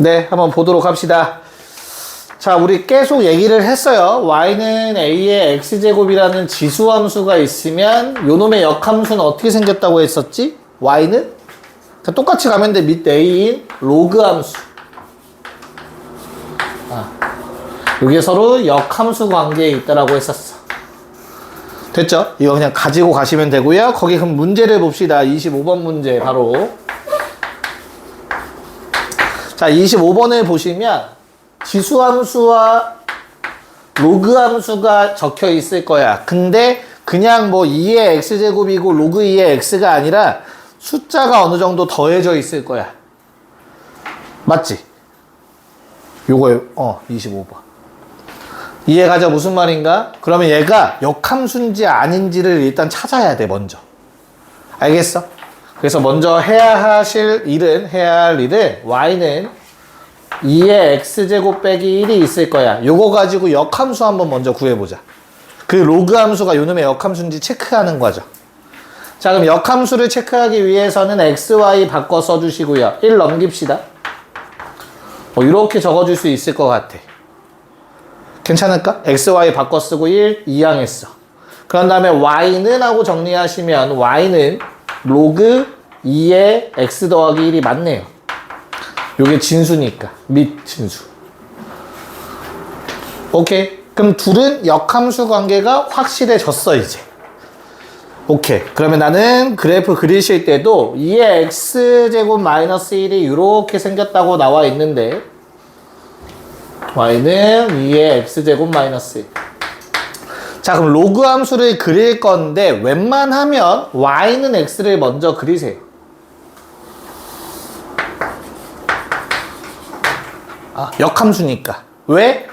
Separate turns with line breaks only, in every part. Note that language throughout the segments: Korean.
네, 한번 보도록 합시다. 자, 우리 계속 얘기를 했어요. y는 a의 x제곱이라는 지수함수가 있으면 요놈의 역함수는 어떻게 생겼다고 했었지? y는 똑같이 가면 돼. 밑 a인 로그 함수. 이게 서로 역함수 관계에 있다라고 했었어. 됐죠? 이거 그냥 가지고 가시면 되고요. 거기 그럼 문제를 봅시다. 25번 문제 바로. 자, 25번을 보시면 지수함수와 로그함수가 적혀 있을 거야. 근데 그냥 뭐 2의 x제곱이고 로그 2의 x가 아니라 숫자가 어느 정도 더해져 있을 거야. 맞지? 요거에 25번. 이해가죠? 무슨 말인가? 그러면 얘가 역함수인지 아닌지를 일단 찾아야 돼, 먼저. 알겠어? 그래서 먼저 해야 할 일은 y는 2의 x제곱 빼기 1이 있을 거야. 요거 가지고 역함수 한번 먼저 구해보자. 그 로그 함수가 요놈의 역함수인지 체크하는 거죠. 자, 그럼 역함수를 체크하기 위해서는 x, y 바꿔 써주시고요. 1 넘깁시다. 이렇게 적어줄 수 있을 것 같아. 괜찮을까? x, y 바꿔 쓰고 1 이항했어. 그런 다음에 y는 하고 정리하시면 y는 로그 2의 x 더하기 1이 맞네요. 요게 진수니까. 밑 진수. 오케이. 그럼 둘은 역함수 관계가 확실해졌어, 이제. 오케이. 그러면 나는 그래프 그리실 때도 2의 x제곱 마이너스 1이 이렇게 생겼다고 나와 있는데 y는 2의 x제곱 마이너스 1. 자, 그럼 로그 함수를 그릴 건데 웬만하면 y는 x를 먼저 그리세요. 역함수니까. 왜?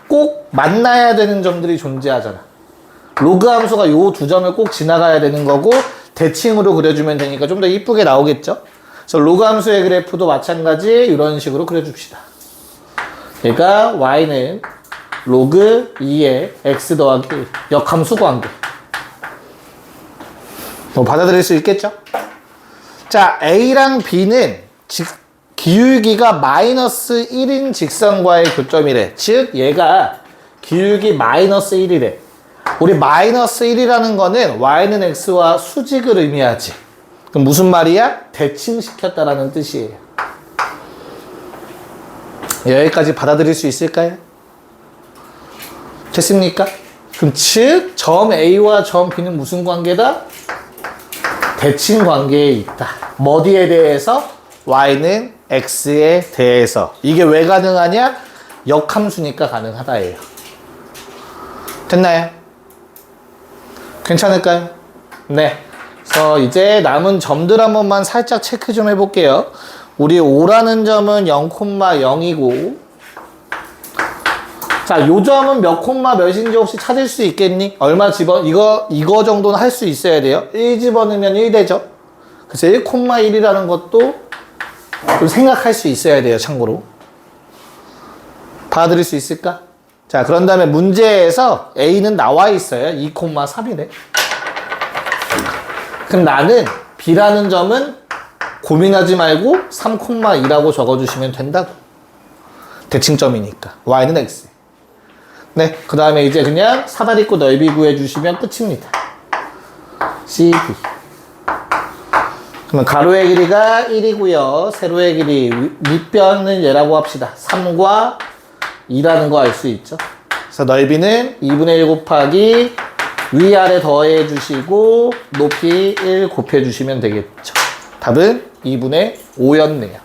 꼭 만나야 되는 점들이 존재하잖아. 로그 함수가 요 두 점을 꼭 지나가야 되는 거고 대칭으로 그려주면 되니까 좀 더 이쁘게 나오겠죠? 그래서 로그 함수의 그래프도 마찬가지 이런 식으로 그려줍시다. 그러니까 y는 로그 2의 x 더하기 역함수 관계. 받아들일 수 있겠죠? 자, a랑 b는 기울기가 마이너스 1인 직선과의 교점이래. 즉 얘가 기울기 마이너스 1이래. 우리 마이너스 1이라는 거는 y는 x와 수직을 의미하지. 그럼 무슨 말이야? 대칭시켰다라는 뜻이에요. 여기까지 받아들일 수 있을까요? 됐습니까? 그럼 즉 점 A와 점 B는 무슨 관계다? 대칭 관계에 있다. 뭐디에 대해서? Y는 X에 대해서. 이게 왜 가능하냐? 역함수니까 가능하다예요. 됐나요? 괜찮을까요? 네. 그래서 이제 남은 점들 한 번만 살짝 체크 좀 해볼게요. 우리 5라는 점은 0,0이고 자, 요 점은 몇 콤마 몇인지 혹시 찾을 수 있겠니? 얼마 이거 정도는 할 수 있어야 돼요. 1 집어넣으면 1 되죠? 그래서 1,1이라는 것도 좀 생각할 수 있어야 돼요, 참고로. 받아들일 수 있을까? 자, 그런 다음에 문제에서 A는 나와 있어요. 2,3이네. 그럼 나는 B라는 점은 고민하지 말고 3,2라고 적어주시면 된다고. 대칭점이니까. Y는 X. 네, 그 다음에 이제 그냥 사다리꼴 넓이 구해주시면 끝입니다. CB. 그러면 가로의 길이가 1이고요. 세로의 길이, 밑변은 얘라고 합시다. 3과 2라는 거 알 수 있죠. 그래서 넓이는 2분의 1 곱하기 위아래 더해 주시고 높이 1 곱해 주시면 되겠죠. 답은 2분의 5였네요.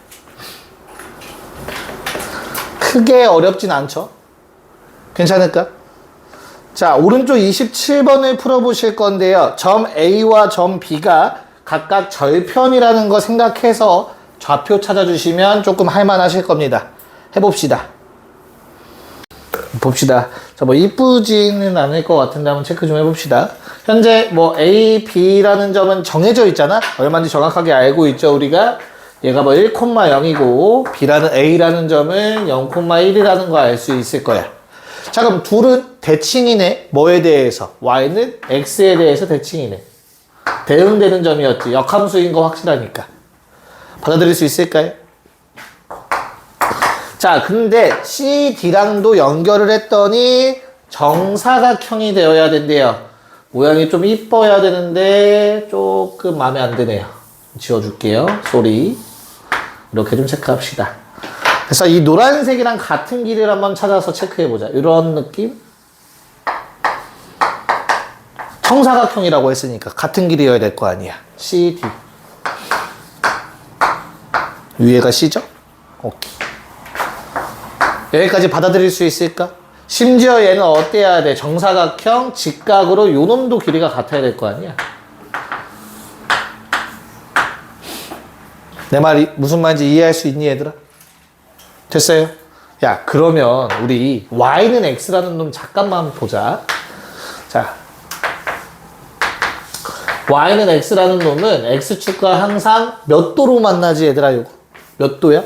크게 어렵진 않죠. 괜찮을까? 자, 오른쪽 27번을 풀어보실 건데요. 점 A와 점 B가 각각 절편이라는 거 생각해서 좌표 찾아주시면 조금 할만하실 겁니다. 해봅시다. 봅시다. 자, 뭐 이쁘지는 않을 것 같은데 한번 체크 좀 해봅시다. 현재 뭐 A, B라는 점은 정해져 있잖아. 얼마인지 정확하게 알고 있죠, 우리가. 얘가 뭐 1,0이고 A라는 점은 0,1이라는 거 알 수 있을 거야. 자, 그럼 둘은 대칭이네. 뭐에 대해서? Y는 X에 대해서 대칭이네. 대응되는 점이었지. 역함수인 거 확실하니까. 받아들일 수 있을까요? 자, 근데 CD랑도 연결을 했더니 정사각형이 되어야 된대요. 모양이 좀 이뻐야 되는데 조금 마음에 안 드네요. 지워줄게요. 쏘리. 이렇게 좀 체크합시다. 그래서 이 노란색이랑 같은 길이를 한번 찾아서 체크해보자. 이런 느낌? 정사각형이라고 했으니까 같은 길이어야 될 거 아니야. CD. 위에가 C죠? 오케이. 여기까지 받아들일 수 있을까? 심지어 얘는 어때야 돼? 정사각형, 직각으로 요 놈도 길이가 같아야 될 거 아니야? 내 말이 무슨 말인지 이해할 수 있니, 얘들아? 됐어요? 야, 그러면 우리 y는 x라는 놈 잠깐만 보자. 자, y는 x라는 놈은 x축과 항상 몇 도로 만나지, 얘들아? 요거 몇 도야?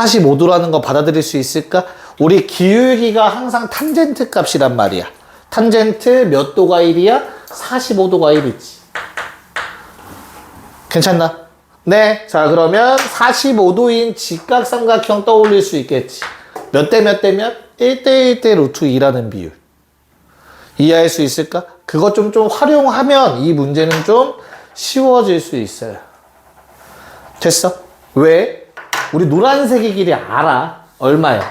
45도라는 거 받아들일 수 있을까? 우리 기울기가 항상 탄젠트 값이란 말이야. 탄젠트 몇 도가 1이야? 45도가 1이지. 괜찮나? 네. 자, 그러면 45도인 직각삼각형 떠올릴 수 있겠지. 몇 대 몇 대면? 1대 1대 루트 2라는 비율. 이해할 수 있을까? 그것 좀 활용하면 이 문제는 좀 쉬워질 수 있어요. 됐어? 왜? 우리 노란색의 길이 알아. 얼마야?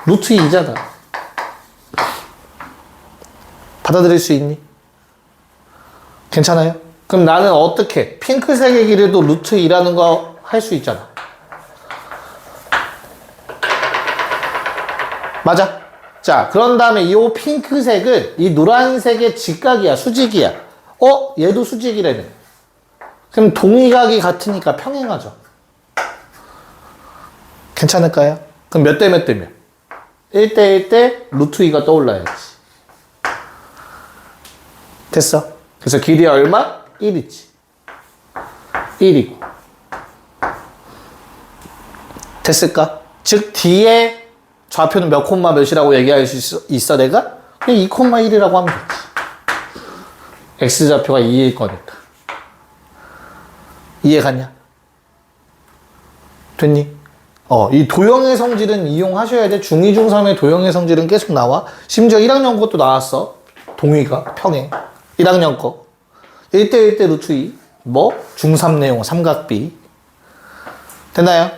루트 2잖아. 받아들일 수 있니? 괜찮아요? 그럼 나는 어떻게? 핑크색의 길이도 루트 2라는 거 할 수 있잖아. 맞아? 자, 그런 다음에 이 핑크색은 이 노란색의 직각이야. 수직이야. 얘도 수직이라며. 그럼 동의각이 같으니까 평행하죠. 괜찮을까요? 그럼 몇 대 몇 대면? 1대 1대 루트 2가 떠올라야지. 됐어? 그래서 길이 얼마? 1이지. 1이고. 됐을까? 즉 D의 좌표는 몇 콤마 몇이라고 얘기할 수 있어 내가? 그냥 2 콤마 1이라고 하면 되지. X좌표가 2일 거니까. 이해 갔냐? 됐니? 이 도형의 성질은 이용하셔야 돼. 중2, 중3의 도형의 성질은 계속 나와. 심지어 1학년 것도 나왔어. 동의가, 평행. 1학년 거. 1대 1대 루트 2. 중3 내용, 삼각비. 됐나요?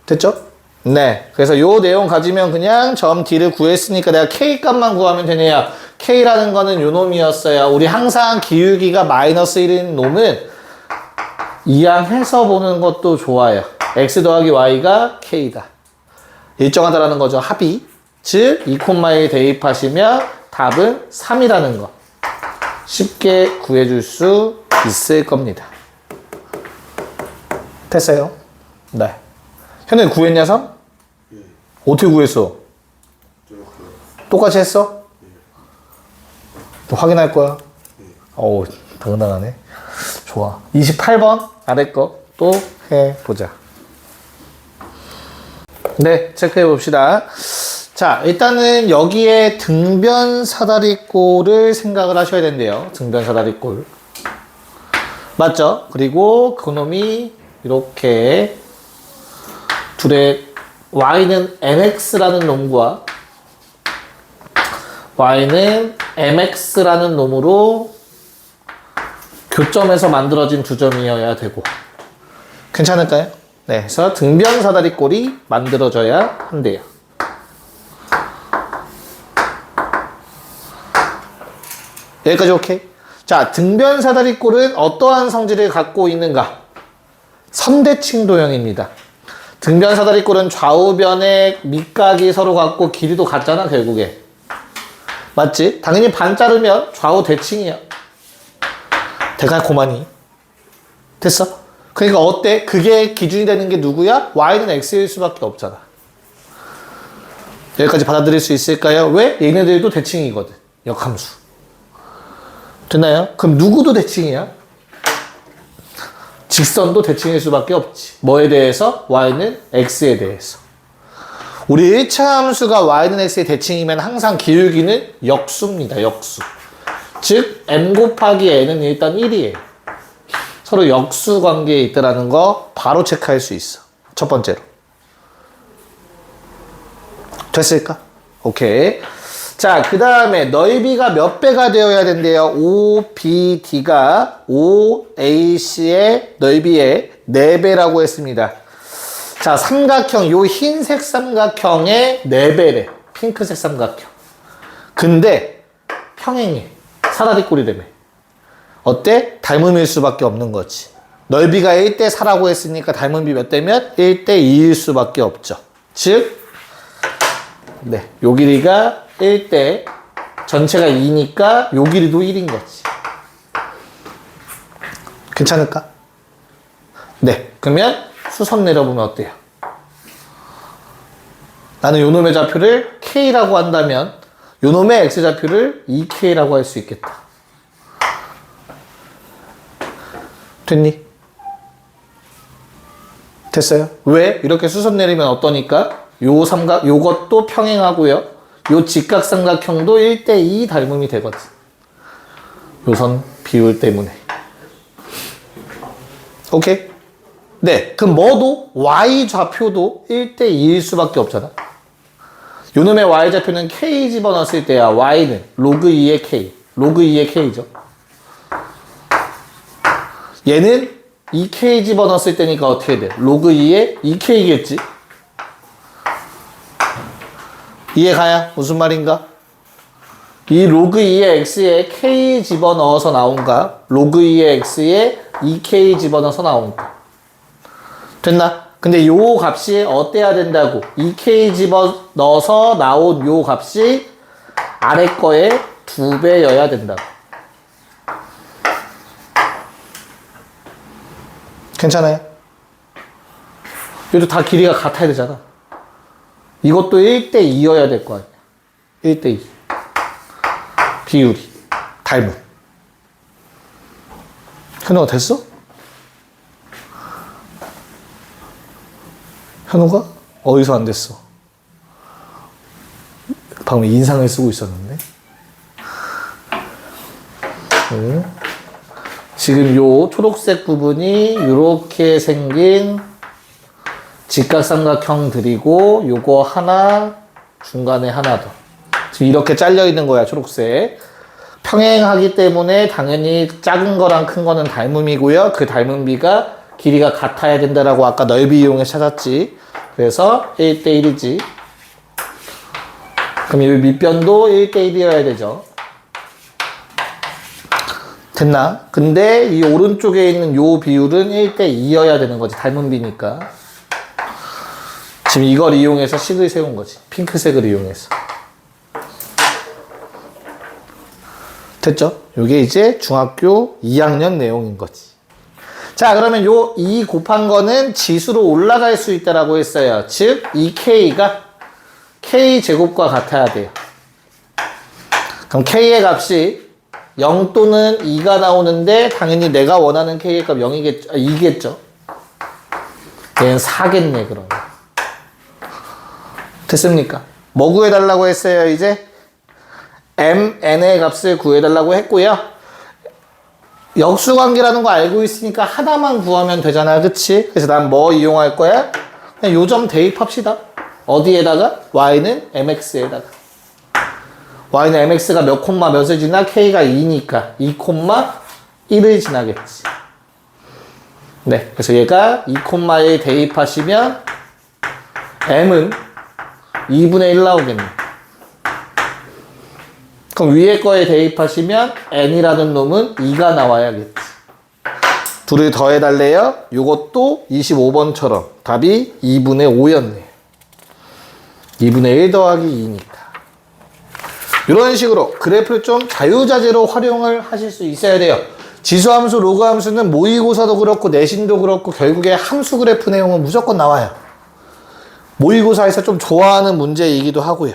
됐죠? 네. 그래서 요 내용 가지면 그냥 점 D를 구했으니까 내가 K 값만 구하면 되네요. K라는 거는 요 놈이었어요. 우리 항상 기울기가 마이너스 1인 놈은 이항해서 보는 것도 좋아요. x 더하기 y가 k다. 일정하다라는 거죠. 합이. 즉 2,1 대입하시면 답은 3이라는 거 쉽게 구해줄 수 있을 겁니다. 됐어요? 네. 현우 구했냐 3? 예. 어떻게 구했어? 똑같이 했어? 예. 또 확인할 거야? 예. 어우 당당하네. 좋아. 28번 아래 거 또 해보자. 네, 체크해 봅시다. 자, 일단은 여기에 등변 사다리꼴을 생각을 하셔야 된대요. 등변 사다리꼴. 맞죠? 그리고 그놈이 이렇게 둘의 y는 mx라는 놈과 y는 mx라는 놈으로 교점에서 만들어진 두 점이어야 되고. 괜찮을까요? 네, 그래서 등변 사다리꼴이 만들어져야 한대요. 여기까지 오케이? 자, 등변 사다리꼴은 어떠한 성질을 갖고 있는가? 선대칭 도형입니다. 등변 사다리꼴은 좌우변의 밑각이 서로 같고 길이도 같잖아, 결국에. 맞지? 당연히 반 자르면 좌우 대칭이야. 대갈코마니. 됐어? 그러니까 어때? 그게 기준이 되는 게 누구야? y는 x일 수밖에 없잖아. 여기까지 받아들일 수 있을까요? 왜? 얘네들도 대칭이거든. 역함수. 됐나요? 그럼 누구도 대칭이야? 직선도 대칭일 수밖에 없지. 뭐에 대해서? y는 x에 대해서. 우리 1차 함수가 y는 x의 대칭이면 항상 기울기는 역수입니다. 역수. 즉 m 곱하기 n은 일단 1이에요. 서로 역수 관계에 있다라는 거 바로 체크할 수 있어. 첫 번째로. 됐을까? 오케이. 자, 그 다음에 넓이가 몇 배가 되어야 된대요? OBD가 OAC의 넓이의 4배라고 했습니다. 자, 삼각형, 요 흰색 삼각형의 4배래. 핑크색 삼각형. 근데 평행해. 사다리 꼴이라며. 어때? 닮음일 수밖에 없는 거지. 넓이가 1대 4라고 했으니까 닮음비 몇 대면? 1대 2일 수밖에 없죠. 즉, 네, 요 길이가 1대 전체가 2니까 요 길이도 1인 거지. 괜찮을까? 네, 그러면 수선 내려보면 어때요? 나는 요 놈의 좌표를 K라고 한다면 요 놈의 X좌표를 2K라고 할 수 있겠다. 됐니? 됐어요? 왜? 이렇게 수선 내리면 어떠니까? 요것도 평행하고요. 요 직각삼각형도 1대2 닮음이 되거든. 요선 비율 때문에. 오케이? 네. 그럼 뭐도? Y 좌표도 1대2일 수밖에 없잖아. 요놈의 Y 좌표는 K 집어넣었을 때야. Y는 로그 2의 K. 로그 2의 K죠. 얘는 2K 집어넣었을 때니까 어떻게 돼? 로그 2의 2K겠지? 이해가야? 무슨 말인가? 이 로그 2의 X에 K 집어넣어서 나온가? 로그 2의 X에 2K 집어넣어서 나온가? 됐나? 근데 요 값이 어때야 된다고? 2K 집어넣어서 나온 요 값이 아래 거에 2배여야 된다고. 괜찮아요? 얘도 다 길이가 같아야 되잖아. 이것도 1대2여야 될 거 아니야. 1대2. 비율이. 닮음. 현우가 됐어? 현우가? 어디서 안 됐어? 방금 인상을 쓰고 있었는데. 지금 요 초록색 부분이 이렇게 생긴 직각삼각형들이고 요거 하나, 중간에 하나 더. 지금 이렇게 잘려 있는 거야, 초록색. 평행하기 때문에 당연히 작은 거랑 큰 거는 닮음이고요. 그 닮음비가 길이가 같아야 된다라고 아까 넓이 이용해서 찾았지. 그래서 1대1이지. 그럼 이 밑변도 1대1이어야 되죠. 됐나? 근데 이 오른쪽에 있는 요 비율은 1대2여야 되는 거지. 닮음비니까. 지금 이걸 이용해서 식을 세운 거지. 핑크색을 이용해서. 됐죠? 요게 이제 중학교 2학년 내용인 거지. 자, 그러면 요 2 곱한 거는 지수로 올라갈 수 있다라고 했어요. 즉, 이 K가 K제곱과 같아야 돼요. 그럼 K의 값이 0 또는 2가 나오는데 당연히 내가 원하는 K의 값 0이겠죠. 2겠죠. 얘는 4겠네, 그러면. 됐습니까? 뭐 구해달라고 했어요, 이제? MN의 값을 구해달라고 했고요. 역수관계라는 거 알고 있으니까 하나만 구하면 되잖아, 그치? 그래서 난 뭐 이용할 거야? 그냥 요점 대입합시다. 어디에다가? Y는 MX에다가. Y는 MX가 몇 콤마 몇을 지나? K가 2니까 2,1을 지나겠지. 네, 그래서 얘가 2,1 대입하시면 M은 2분의 1 나오겠네. 그럼 위에 거에 대입하시면 N이라는 놈은 2가 나와야겠지. 둘을 더해달래요. 요것도 25번처럼 답이 2분의 5였네요. 2분의 1 더하기 2니까. 이런 식으로 그래프를 좀 자유자재로 활용을 하실 수 있어야 돼요. 지수함수, 로그함수는 모의고사도 그렇고 내신도 그렇고 결국에 함수 그래프 내용은 무조건 나와요. 모의고사에서 좀 좋아하는 문제이기도 하고요.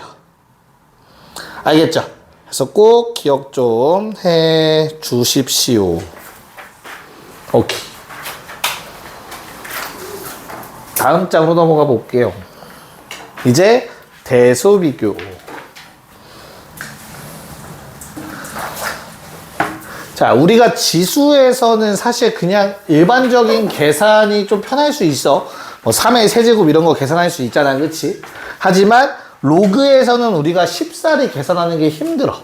알겠죠? 그래서 꼭 기억 좀 해 주십시오. 오케이. 다음 장으로 넘어가 볼게요. 이제 대소비교. 자, 우리가 지수에서는 사실 그냥 일반적인 계산이 좀 편할 수 있어. 뭐 3의 세제곱 이런 거 계산할 수 있잖아, 그치? 하지만 로그에서는 우리가 쉽사리 계산하는 게 힘들어.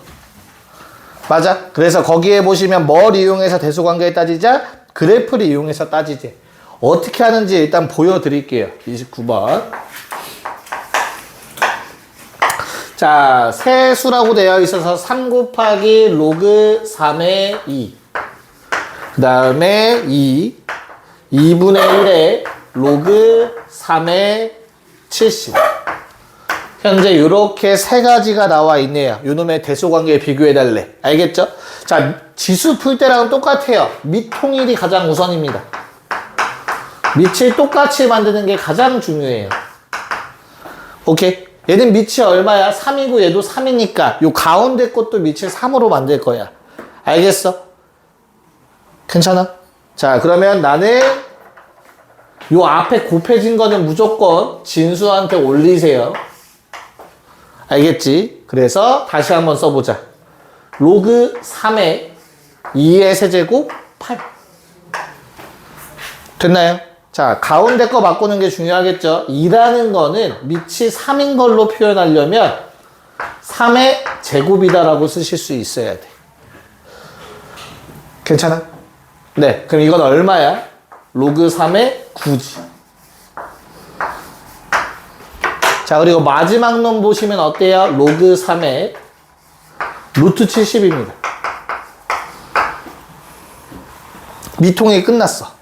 맞아? 그래서 거기에 보시면 뭘 이용해서 대소관계를 따지자? 그래프를 이용해서 따지지. 어떻게 하는지 일단 보여드릴게요. 29번. 자, 세수라고 되어 있어서 3 곱하기 로그 3의 2. 그 다음에 2분의 1의 로그 3의 70. 현재 이렇게 세 가지가 나와 있네요. 요놈의 대소관계 비교해달래. 알겠죠? 자, 지수 풀 때랑은 똑같아요. 밑 통일이 가장 우선입니다. 밑을 똑같이 만드는 게 가장 중요해요. 오케이? 얘는 밑이 얼마야? 3이고 얘도 3이니까 요 가운데 것도 밑을 3으로 만들 거야. 알겠어? 괜찮아? 자, 그러면 나는 요 앞에 곱해진 거는 무조건 진수한테 올리세요. 알겠지? 그래서 다시 한번 써보자. 로그 3의 2의 세제곱 8. 됐나요? 자, 가운데 거 바꾸는 게 중요하겠죠? 2라는 거는 밑이 3인 걸로 표현하려면 3의 제곱이다라고 쓰실 수 있어야 돼. 괜찮아? 네, 그럼 이건 얼마야? 로그 3의 9지. 자, 그리고 마지막 놈 보시면 어때요? 로그 3의 루트 70입니다. 미통이 끝났어.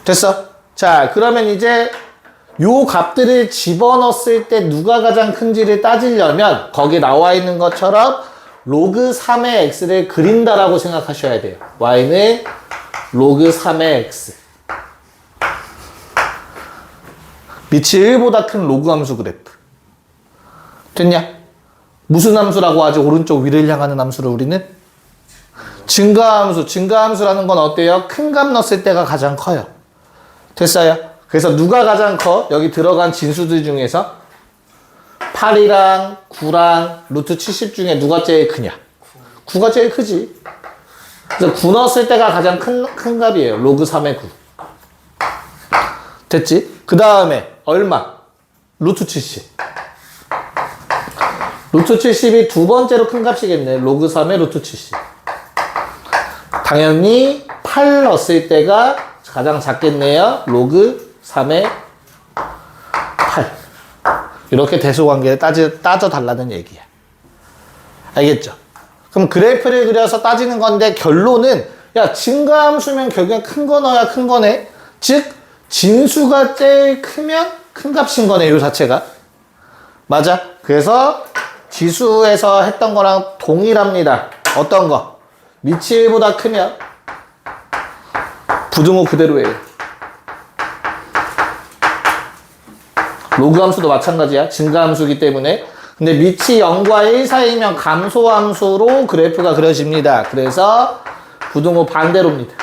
됐어? 자, 그러면 이제 요 값들을 집어넣었을 때 누가 가장 큰지를 따지려면 거기 나와 있는 것처럼 로그 3의 x를 그린다라고 생각하셔야 돼요. y는 로그 3의 x. 밑이 1보다 큰 로그 함수 그래프. 됐냐? 무슨 함수라고 하지? 오른쪽 위를 향하는 함수를 우리는? 증가함수. 증가함수라는 건 어때요? 큰 값 넣었을 때가 가장 커요. 됐어요? 그래서 누가 가장 커? 여기 들어간 진수들 중에서 8이랑 9랑 루트 70 중에 누가 제일 크냐? 9가 제일 크지. 그래서 9 넣었을 때가 가장 큰 값이에요. 로그 3의 9. 됐지? 그 다음에 얼마? 루트 70. 루트 70이 두 번째로 큰 값이겠네. 로그 3의 루트 70. 당연히 8 넣었을 때가 가장 작겠네요. 로그 3의 8. 이렇게 대소관계를 따져달라는 얘기야. 알겠죠? 그럼 그래프를 그려서 따지는 건데 결론은 야, 증가함수면 결국엔 큰 거 넣어야 큰 거네. 즉 진수가 제일 크면 큰 값인 거네, 요 자체가. 맞아? 그래서 지수에서 했던 거랑 동일합니다. 어떤 거? 밑이 1보다 크면 부등호 그대로예요. 로그 함수도 마찬가지야. 증가함수이기 때문에. 근데 밑이 0과 1 사이면 감소함수로 그래프가 그려집니다. 그래서 부등호 반대로입니다.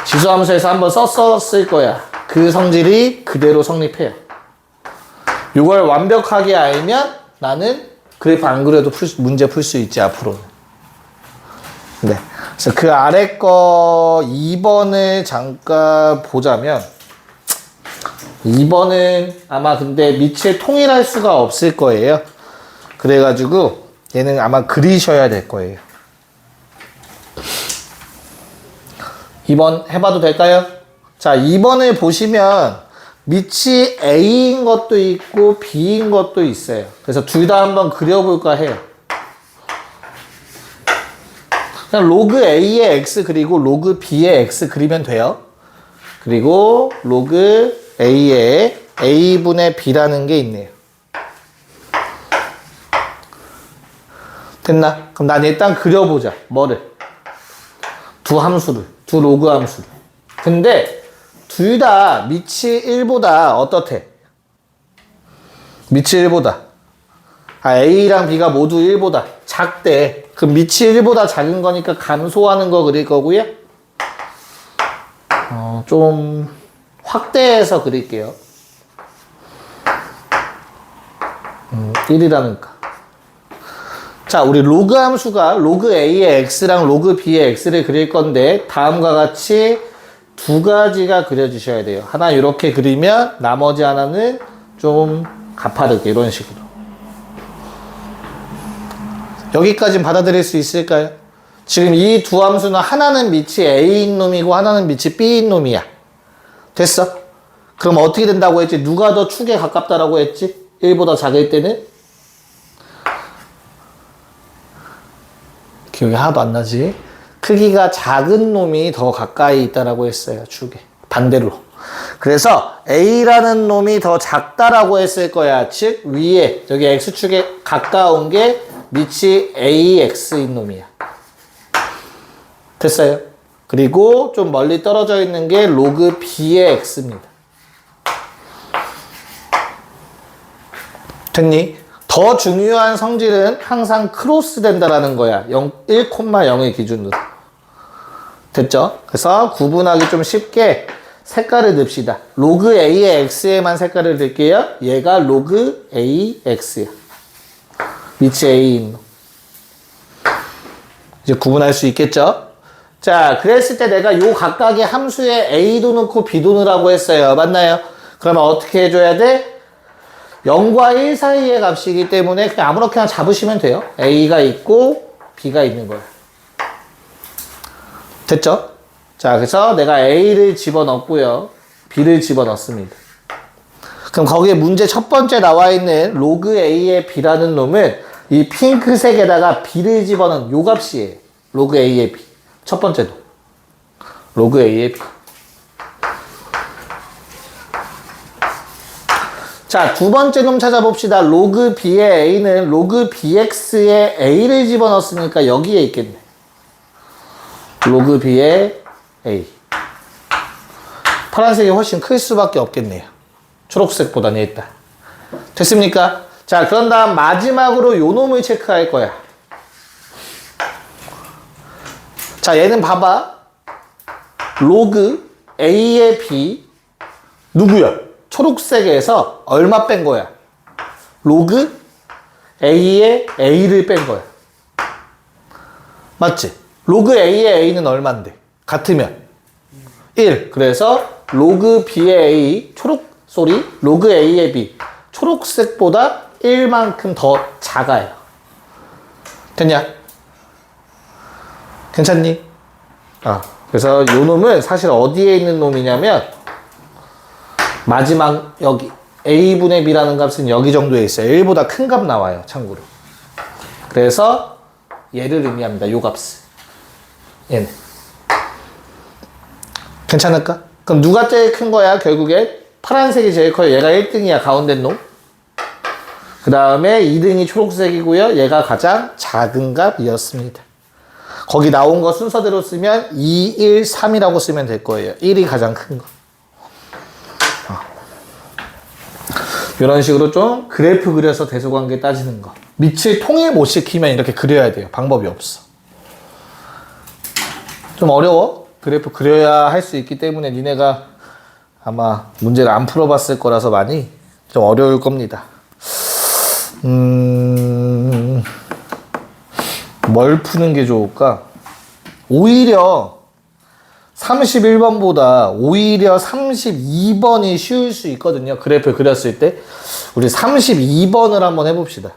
지수함수에서 한번 썼을 거야. 그 성질이 그대로 성립해요. 이걸 완벽하게 알면 나는 그래프 안 그려도 문제 풀 수 있지, 앞으로는. 네. 그래서 그 아래 거 2번을 잠깐 보자면 2번은 아마 근데 밑에 통일할 수가 없을 거예요. 그래가지고 얘는 아마 그리셔야 될 거예요. 2번 해봐도 될까요? 자, 2번을 보시면 밑이 A인 것도 있고 B인 것도 있어요. 그래서 둘 다 한번 그려볼까 해요. 그냥 로그 A의 X 그리고 로그 B의 X 그리면 돼요. 그리고 로그 A의 A분의 B라는 게 있네요. 됐나? 그럼 난 일단 그려보자. 뭐를? 두 함수를. 두 로그 함수를. 근데 둘 다 밑이 1보다 어떻대? 밑이 1보다. A랑 B가 모두 1보다 작대. 그럼 밑이 1보다 작은 거니까 감소하는 거 그릴 거고요. 좀 확대해서 그릴게요. 1이라니까. 자, 우리 로그 함수가 로그 A의 X랑 로그 B의 X를 그릴 건데 다음과 같이 두 가지가 그려주셔야 돼요. 하나 이렇게 그리면 나머지 하나는 좀 가파르게 이런 식으로. 여기까지는 받아들일 수 있을까요? 지금 이 두 함수는 하나는 밑이 A인 놈이고 하나는 밑이 B인 놈이야. 됐어? 그럼 어떻게 된다고 했지? 누가 더 축에 가깝다라고 했지? 1보다 작을 때는? 기억이 하나도 안 나지? 크기가 작은 놈이 더 가까이 있다라고 했어요. 축에. 반대로. 그래서 A라는 놈이 더 작다라고 했을 거야. 즉 위에 여기 X축에 가까운 게 밑이 AX인 놈이야. 됐어요? 그리고 좀 멀리 떨어져 있는 게 로그 B의 X입니다. 됐니? 더 중요한 성질은 항상 크로스 된다라는 거야. 1,0의 기준으로. 됐죠? 그래서 구분하기 좀 쉽게 색깔을 넣읍시다. 로그 A의 X에만 색깔을 넣을게요. 얘가 로그 AX야. 밑이 A인 놈. 이제 구분할 수 있겠죠? 자, 그랬을 때 내가 요 각각의 함수에 A도 넣고 B도 넣으라고 했어요. 맞나요? 그러면 어떻게 해줘야 돼? 0과 1 사이의 값이기 때문에 그냥 아무렇게나 잡으시면 돼요. A가 있고 B가 있는 거예요. 됐죠? 자, 그래서 내가 A를 집어넣고요. B를 집어넣습니다. 그럼 거기에 문제 첫 번째 나와 있는 로그 A의 B라는 놈은 이 핑크색에다가 B를 집어넣은 요 값이에요. 로그 A의 B. 첫 번째도. 로그 A의 B. 자, 두 번째 놈 찾아봅시다. 로그 B의 A는 로그 BX에 A를 집어넣었으니까 여기에 있겠네. 로그 B의 A. 파란색이 훨씬 클 수밖에 없겠네요. 초록색보다는 일단. 됐습니까? 자, 그런 다음 마지막으로 요 놈을 체크할 거야. 자, 얘는 봐봐. 로그 A의 B. 누구야? 초록색에서 얼마 뺀 거야? 로그 A의 A를 뺀 거야. 맞지? 로그 A의 A는 얼만데? 같으면 1. 그래서 로그 B의 A 로그 A의 B 초록색보다 1만큼 더 작아요. 됐냐? 괜찮니? 그래서 요 놈은 사실 어디에 있는 놈이냐면 마지막 여기 A분의 B라는 값은 여기 정도에 있어요. 1보다 큰 값 나와요. 참고로. 그래서 얘를 의미합니다. 요 값을. 얘는. 괜찮을까? 그럼 누가 제일 큰 거야? 결국에 파란색이 제일 커요. 얘가 1등이야. 가운데 놈. 그 다음에 2등이 초록색이고요. 얘가 가장 작은 값이었습니다. 거기 나온 거 순서대로 쓰면 2, 1, 3이라고 쓰면 될 거예요. 1이 가장 큰 거. 이런 식으로 좀 그래프 그려서 대소관계 따지는 거. 밑을 통일 못 시키면 이렇게 그려야 돼요. 방법이 없어. 좀 어려워. 그래프 그려야 할 수 있기 때문에 니네가 아마 문제를 안 풀어봤을 거라서 많이 좀 어려울 겁니다. 뭘 푸는 게 좋을까? 오히려 31번보다 오히려 32번이 쉬울 수 있거든요. 그래프 그렸을 때. 우리 32번을 한번 해봅시다.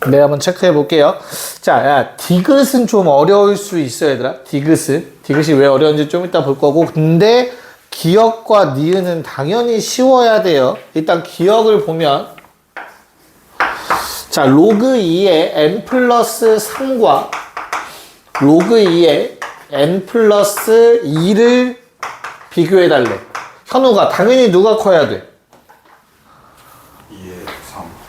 네, 한번 체크해 볼게요. 자, 야, 디귿은 좀 어려울 수 있어, 얘들아. 디귿이 왜 어려운지 좀 이따 볼 거고. 근데 기억과 니은은 당연히 쉬워야 돼요. 일단 기억을 보면 자, 로그 2의 n 플러스 3과 로그 2의 n 플러스 2를 비교해 달래. 현우가 당연히 누가 커야 돼?
2에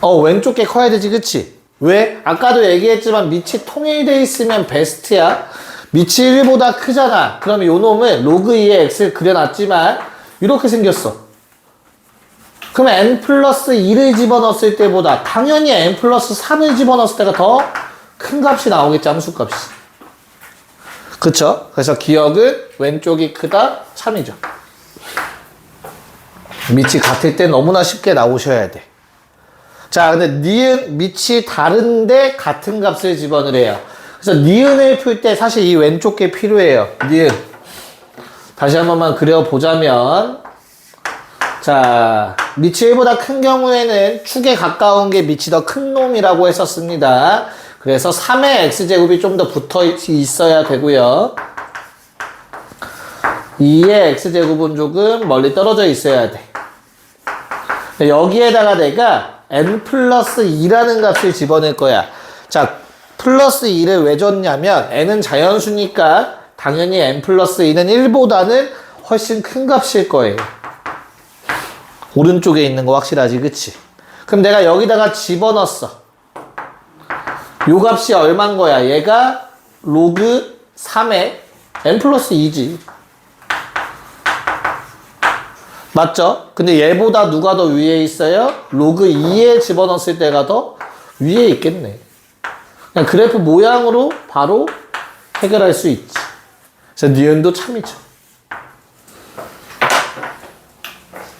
3.
왼쪽 게 커야 되지, 그치? 왜? 아까도 얘기했지만 밑이 통일되어 있으면 베스트야. 밑이 1보다 크잖아. 그러면 요 놈은 로그 2의 x를 그려놨지만 이렇게 생겼어. 그러면 n 플러스 2를 집어넣었을 때보다 당연히 n 플러스 3을 집어넣었을 때가 더 큰 값이 나오겠지, 함수값이. 그쵸? 그래서 기억은 왼쪽이 크다, 3이죠. 밑이 같을 때 너무나 쉽게 나오셔야 돼. 자, 근데 니은 밑이 다른데 같은 값을 집어넣으래요. 그래서 니은을 풀 때 사실 이 왼쪽 게 필요해요. 니은. 다시 한 번만 그려보자면, 자, 밑이 1보다 큰 경우에는 축에 가까운 게 밑이 더 큰 놈이라고 했었습니다. 그래서 3의 x제곱이 좀 더 붙어 있어야 되고요. 2의 x제곱은 조금 멀리 떨어져 있어야 돼. 여기에다가 내가 n 플러스 2라는 값을 집어넣을 거야. 자, 플러스 2를 왜 줬냐면 n은 자연수니까 당연히 n 플러스 2는 1보다는 훨씬 큰 값일 거예요. 오른쪽에 있는 거 확실하지, 그치? 그럼 내가 여기다가 집어넣었어. 요 값이 얼만 거야? 얘가 로그 3의 n 플러스 2지. 맞죠? 근데 얘보다 누가 더 위에 있어요? 로그 2에 집어넣었을 때가 더 위에 있겠네. 그냥 그래프 모양으로 바로 해결할 수 있지. 그래서 니은도 참이죠.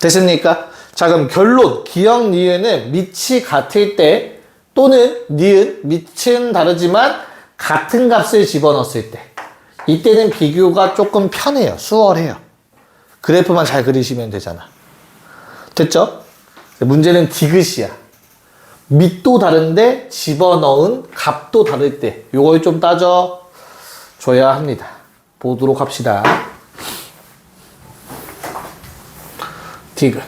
됐습니까? 자, 그럼 결론. 기억 니은은 밑이 같을 때 또는 니은, 밑은 다르지만 같은 값을 집어넣었을 때 이때는 비교가 조금 편해요. 수월해요. 그래프만 잘 그리시면 되잖아. 됐죠? 문제는 디귿이야. 밑도 다른데 집어넣은 값도 다를 때 요걸 좀 따져줘야 합니다. 보도록 합시다. 디귿.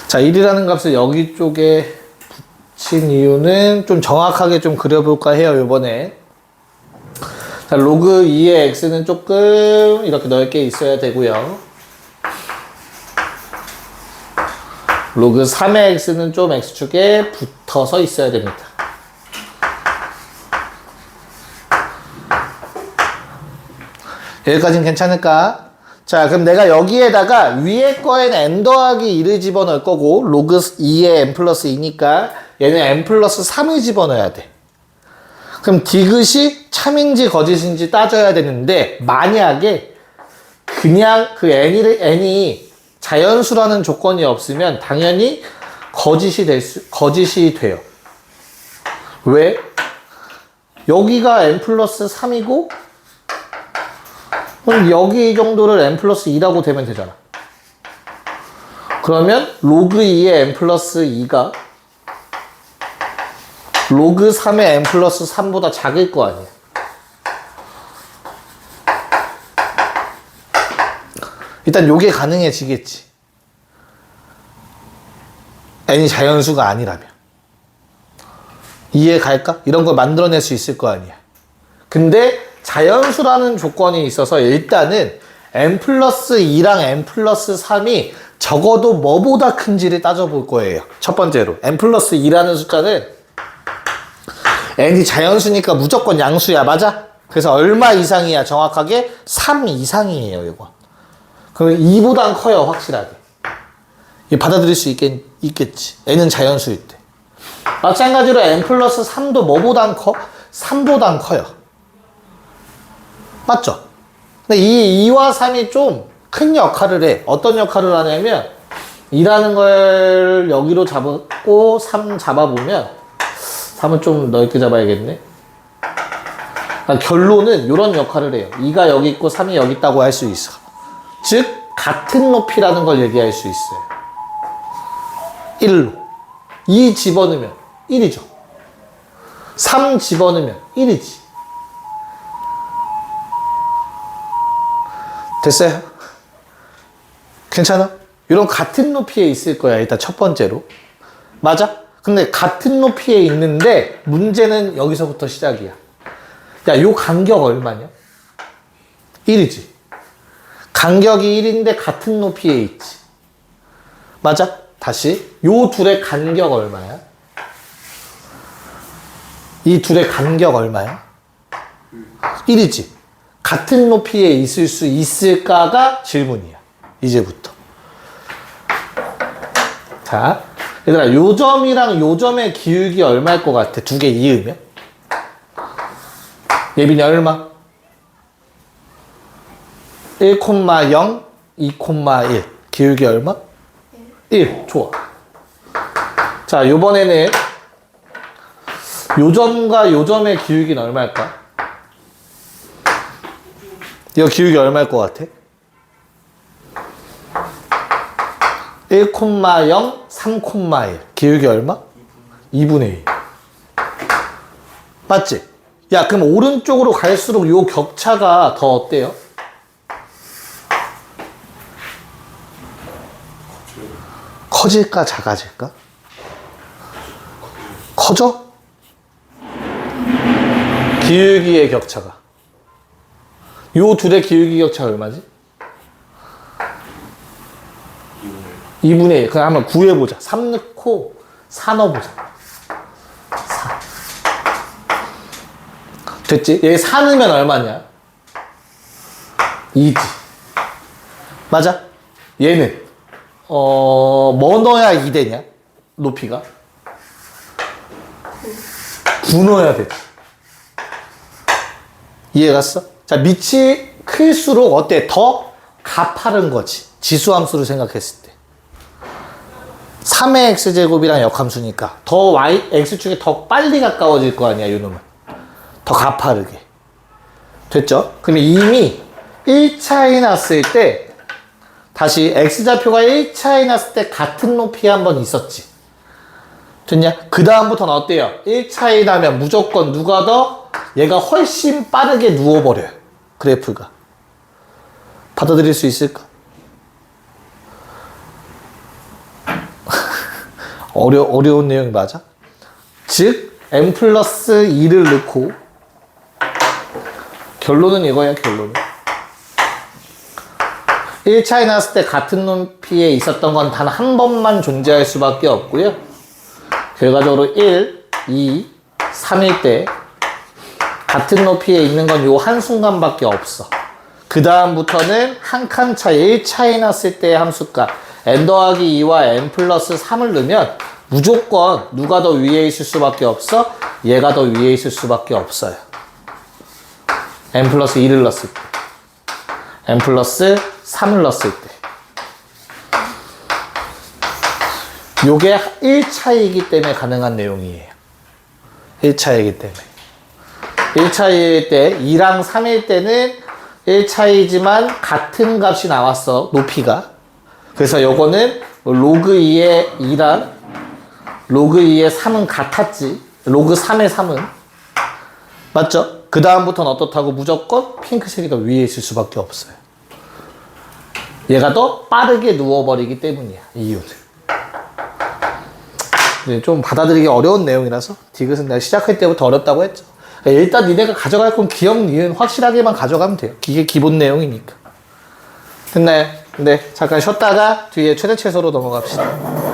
자, 1이라는 값을 여기 쪽에 붙인 이유는 좀 정확하게 좀 그려볼까 해요, 요번에. 자, 로그 2의 x는 조금 이렇게 넓게 있어야 되고요. 로그 3의 x는 좀 x축에 붙어서 있어야 됩니다. 여기까지는 괜찮을까? 자, 그럼 내가 여기에다가 위에 거에는 n 더하기 2를 집어넣을 거고 로그 2에 n 플러스 2니까 얘는 n 플러스 3을 집어넣어야 돼. 그럼 디귿이 참인지 거짓인지 따져야 되는데 만약에 그냥 그 n이 자연수라는 조건이 없으면 당연히 거짓이 돼요. 왜? 여기가 n 플러스 3이고 그럼 여기 정도를 n 플러스 2라고 되면 되잖아. 그러면 로그 2의 n 플러스 2가 로그 3의 n 플러스 3보다 작을 거 아니야. 일단 요게 가능해지겠지. n이 자연수가 아니라면. 이해 갈까? 이런 걸 만들어낼 수 있을 거 아니야. 근데 자연수라는 조건이 있어서 일단은 n 플러스 2랑 n 플러스 3이 적어도 뭐보다 큰지를 따져볼 거예요. 첫 번째로 n 플러스 2라는 숫자는 n이 자연수니까 무조건 양수야. 맞아? 그래서 얼마 이상이야? 정확하게 3 이상이에요. 이거. 그럼 2보단 커요. 확실하게. 받아들일 수 있겠지. n은 자연수일 때. 마찬가지로 n 플러스 3도 뭐보단 커? 3보단 커요. 맞죠? 근데 이 2와 3이 좀 큰 역할을 해. 어떤 역할을 하냐면 2라는 걸 여기로 잡고 3 잡아보면 3은 좀 넓게 잡아야겠네. 그러니까 결론은 이런 역할을 해요. 2가 여기 있고 3이 여기 있다고 할 수 있어. 즉 같은 높이라는 걸 얘기할 수 있어요. 1로 2 집어넣으면 1이죠. 3 집어넣으면 1이지. 됐어요? 괜찮아? 이런 같은 높이에 있을 거야. 일단 첫 번째로. 맞아? 근데 같은 높이에 있는데 문제는 여기서부터 시작이야. 야, 요 간격 얼마냐? 1이지. 간격이 1인데 같은 높이에 있지. 맞아? 다시. 요 둘의 간격 얼마야? 이 둘의 간격 얼마야? 1이지. 같은 높이에 있을 수 있을까가 질문이야. 이제부터. 자, 얘들아, 요 점이랑 요 점의 기울기 얼마일 것 같아? 두 개 이으면? 예빈이 얼마? 1,0, 2,1. 기울기 얼마? 1. 좋아. 자, 요번에는 요 점과 요 점의 기울기는 얼마일까? 이거 기울기 얼마일 것 같아? 1,0, 3,1. 기울기 얼마? 2분의 2. 맞지? 야, 그럼 오른쪽으로 갈수록 요 격차가 더 어때요? 커질까, 작아질까? 커져? 기울기의 격차가. 요 둘의 기울기 격차 얼마지? 2분의 1. 그럼 한번 구해보자. 3 넣고 4 넣어보자. 4. 됐지? 얘 4 넣으면 얼마냐? 2지. 맞아? 얘는 뭐 넣어야 2 되냐? 높이가? 9 넣어야 돼. 이해갔어? 자, 밑이 클수록 어때? 더 가파른 거지. 지수함수를 생각했을 때. 3의 x제곱이랑 역함수니까 더 x축에 더 빨리 가까워질 거 아니야, 요놈은. 더 가파르게. 됐죠? 그러면 이미 1차이 났을 때 다시 x좌표가 1차이 났을 때 같은 높이에 한번 있었지. 됐냐? 그 다음부터는 어때요? 1차이 나면 무조건 누가 더? 얘가 훨씬 빠르게 누워버려요. 그래프가. 받아들일 수 있을까? 어려운 내용이 맞아? 즉, m 플러스 2를 넣고 결론은 이거야, 결론은. 1차이 났을 때 같은 높이에 있었던 건 단 한 번만 존재할 수밖에 없고요. 결과적으로 1, 2, 3일 때 같은 높이에 있는 건 요 한순간밖에 없어. 그 다음부터는 한 칸 차이, 1차이 났을 때의 함수값 n 더하기 2와 n 플러스 3을 넣으면 무조건 누가 더 위에 있을 수밖에 없어? 얘가 더 위에 있을 수밖에 없어요. n 플러스 2를 넣었을 때, n 플러스 3을 넣었을 때. 요게 1차이기 때문에 가능한 내용이에요. 1차이기 때문에. 1차이일 때, 2랑 3일 때는 1차이지만 같은 값이 나왔어, 높이가. 그래서 요거는 로그 2의 2랑 로그 2의 3은 같았지. 로그 3의 3은. 맞죠? 그 다음부터는 어떻다고? 무조건 핑크색이 더 위에 있을 수밖에 없어요. 얘가 더 빠르게 누워버리기 때문이야, 이유는. 좀 받아들이기 어려운 내용이라서 디귿은 내가 시작할 때부터 어렵다고 했죠. 일단 니네가 가져갈 건 기억, 니은 확실하게만 가져가면 돼요. 이게 기본 내용이니까. 됐나요? 네, 잠깐 쉬었다가 뒤에 최대 최소로 넘어갑시다.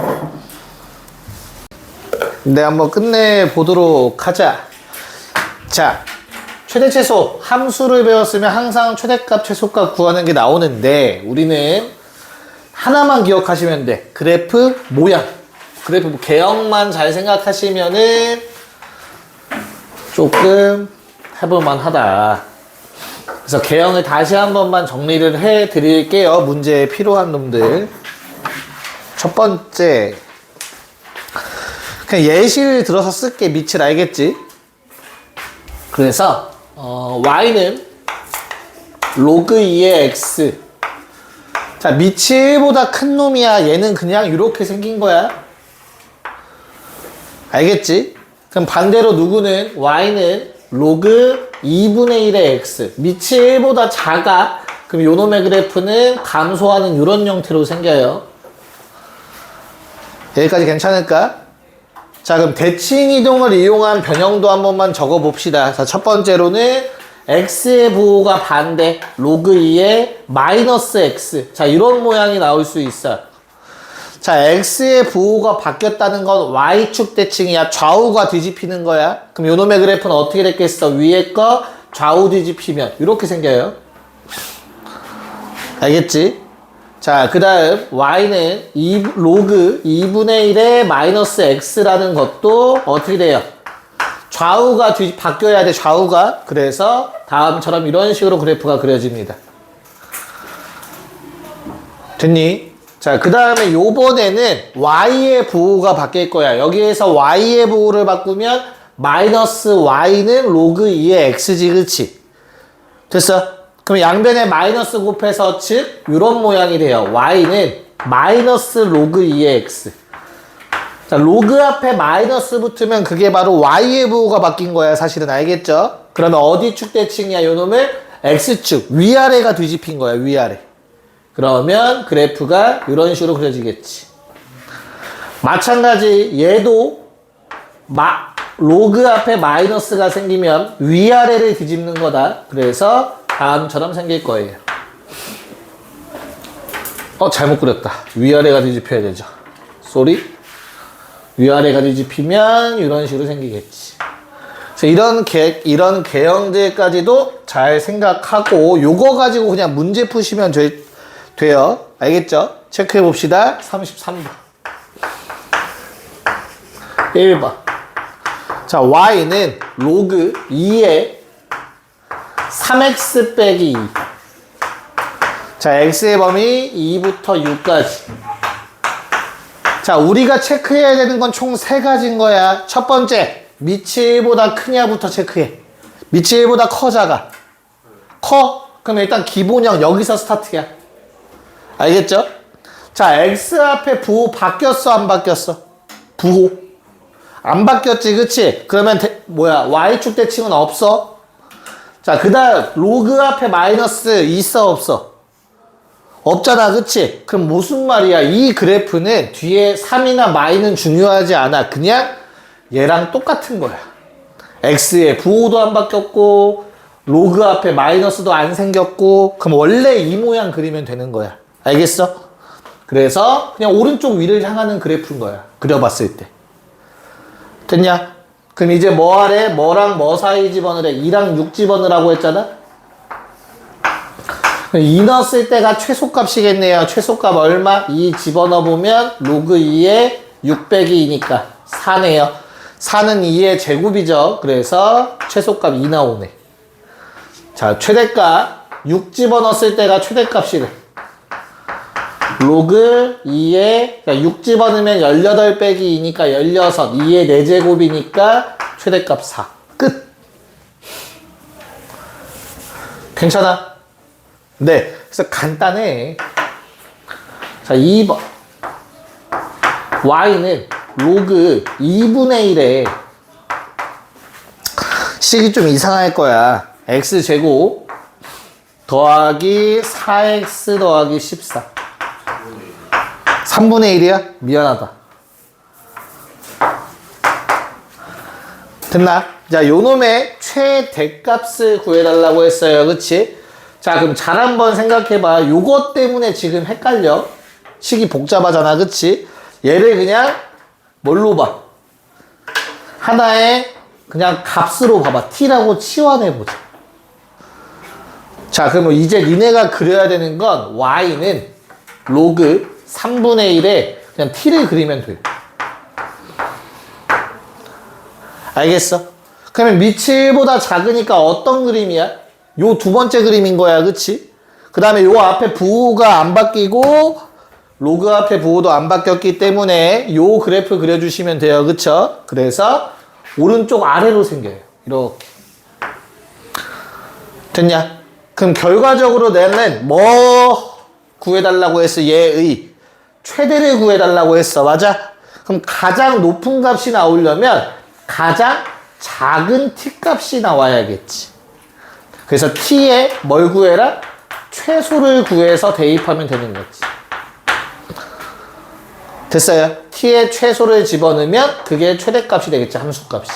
네, 한번 끝내보도록 하자. 자, 최대 최소 함수를 배웠으면 항상 최대값, 최소값 구하는 게 나오는데 우리는 하나만 기억하시면 돼. 그래프 모양. 그래프 뭐 개형만 잘 생각하시면은 조금 해볼만 하다. 그래서 개형을 다시 한 번만 정리를 해 드릴게요. 문제에 필요한 놈들. 첫 번째, 그냥 예시를 들어서 쓸게. 밑을 알겠지? 그래서 y는 로그 2의 x. 자, 밑이 1보다 큰 놈이야. 얘는 그냥 이렇게 생긴 거야. 알겠지? 그럼 반대로 누구는 y는 로그 2분의 1의 x. 밑이 1보다 작아. 그럼 요놈의 그래프는 감소하는 이런 형태로 생겨요. 여기까지 괜찮을까? 자, 그럼 대칭 이동을 이용한 변형도 한 번만 적어 봅시다. 자, 첫 번째로는 x의 부호가 반대, 로그 2의 마이너스 x. 자, 이런 모양이 나올 수 있어요. 자, x의 부호가 바뀌었다는 건 y축 대칭이야. 좌우가 뒤집히는 거야. 그럼 요놈의 그래프는 어떻게 됐겠어? 위에 거 좌우 뒤집히면 이렇게 생겨요. 알겠지? 자, 그 다음 y는 로그 2분의 1의 마이너스 x라는 것도 어떻게 돼요? 좌우가 바뀌어야 돼, 좌우가. 그래서 다음처럼 이런 식으로 그래프가 그려집니다. 됐니? 자, 그 다음에 요번에는 y의 부호가 바뀔 거야. 여기에서 y의 부호를 바꾸면 마이너스 y는 로그 2의 x지, 그치? 됐어? 그럼 양변에 마이너스 곱해서 즉 이런 모양이 돼요. y는 마이너스 로그 2의 x. 자, 로그 앞에 마이너스 붙으면 그게 바로 y의 부호가 바뀐 거야. 사실은 알겠죠? 그러면 어디 축 대칭이야? 요 놈을 x축 위아래가 뒤집힌 거야. 위아래. 그러면 그래프가 이런 식으로 그려지겠지. 마찬가지 얘도 로그 앞에 마이너스가 생기면 위아래를 뒤집는 거다. 그래서 다음처럼 생길 거예요. 잘못 그렸다. 위아래가 뒤집혀야 되죠. 쏘리. 위아래가 뒤집히면 이런 식으로 생기겠지. 그래서 이런 개형들까지도 잘 생각하고 요거 가지고 그냥 문제 푸시면 돼요. 알겠죠? 체크해 봅시다. 33번. 1번. 자, y는 로그 2의 3x 빼기 2. 자, x의 범위 2부터 6까지. 자, 우리가 체크해야 되는 건 총 3가지인 거야. 첫 번째, 밑이 1보다 크냐부터 체크해. 밑이 1보다 커, 작아? 커? 그럼 일단 기본형 여기서 스타트야. 알겠죠? 자, x 앞에 부호 바뀌었어, 안 바뀌었어? 부호. 안 바뀌었지, 그치? 그러면 y축 대칭은 없어? 자, 그 다음 로그 앞에 마이너스 있어, 없어? 없잖아, 그치? 그럼 무슨 말이야? 이 그래프는 뒤에 3이나 마이는 중요하지 않아. 그냥 얘랑 똑같은 거야. x의 부호도 안 바뀌었고 로그 앞에 마이너스도 안 생겼고 그럼 원래 이 모양 그리면 되는 거야. 알겠어? 그래서 그냥 오른쪽 위를 향하는 그래프인 거야. 그려봤을 때. 됐냐? 그럼 이제 뭐 하래? 뭐랑 뭐 사이 집어넣으래? 2랑 6 집어넣으라고 했잖아? 2 넣었을 때가 최소값이겠네요. 최소값 얼마? 2 집어넣어보면 로그 2에 6 빼기 2니까 4네요. 4는 2의 제곱이죠. 그래서 최소값 2 나오네. 자, 최대값 6 집어넣었을 때가 최대값이래. 로그 2에 6 집어넣으면 18 빼기 2니까 16, 2의 4제곱이니까 최대값 4. 끝. 괜찮아? 네. 그래서 간단해. 자, 2번. y는 로그 2분의 1에 식이 좀 이상할 거야. x제곱 더하기 4x 더하기 14. 3분의 1이야? 미안하다. 됐나? 자, 요 놈의 최대값을 구해달라고 했어요. 그치? 자, 그럼 잘 한번 생각해봐. 요것 때문에 지금 헷갈려. 식이 복잡하잖아. 그치? 얘를 그냥 뭘로 봐? 하나의 그냥 값으로 봐봐. t라고 치환해보자. 자, 그러면 이제 니네가 그려야 되는 건 y는 로그 3분의 1에 그냥 t를 그리면 돼. 알겠어? 그러면 밑이 1보다 작으니까 어떤 그림이야? 요 두 번째 그림인 거야. 그치? 그 다음에 요 앞에 부호가 안 바뀌고 로그 앞에 부호도 안 바뀌었기 때문에 요 그래프 그려주시면 돼요. 그쵸? 그래서 오른쪽 아래로 생겨요. 이렇게. 됐냐? 그럼 결과적으로 내는 뭐 구해달라고 했어? 얘의 최대를 구해달라고 했어. 맞아? 그럼 가장 높은 값이 나오려면 가장 작은 t 값이 나와야겠지. 그래서 t에 뭘 구해라? 최소를 구해서 대입하면 되는 거지. 됐어요? t에 최소를 집어넣으면 그게 최대값이 되겠지. 함수값이.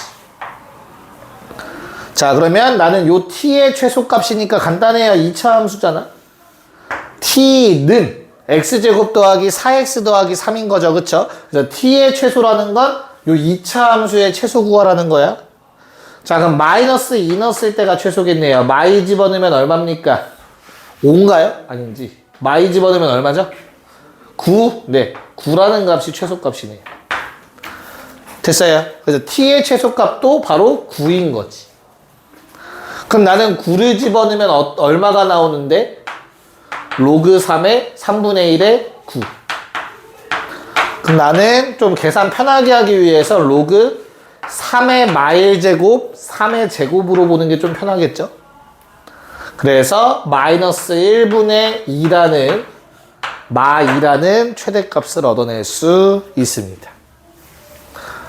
자, 그러면 나는 요 t의 최소값이니까 간단해요. 2차 함수잖아. t는 x제곱 더하기 4x 더하기 3인 거죠. 그쵸? 그래서 t의 최소라는 건 요 2차 함수의 최소 구하라는 거야. 자, 그럼 마이너스 2 넣었을 때가 최소겠네요. 마이 집어넣으면 얼마입니까? 5인가요? 아닌지. y 집어넣으면 얼마죠? 9. 네. 9라는 값이 최소값이네요. 됐어요. 그래서 t의 최소값도 바로 9인 거지. 그럼 나는 9를 집어넣으면 얼마가 나오는데? 로그 3의 3분의 1의 9. 그럼 나는 좀 계산 편하게 하기 위해서 로그 3의 마일 제곱, 3의 제곱으로 보는 게 좀 편하겠죠? 그래서 마이너스 1분의 2라는 마2라는 최대값을 얻어낼 수 있습니다.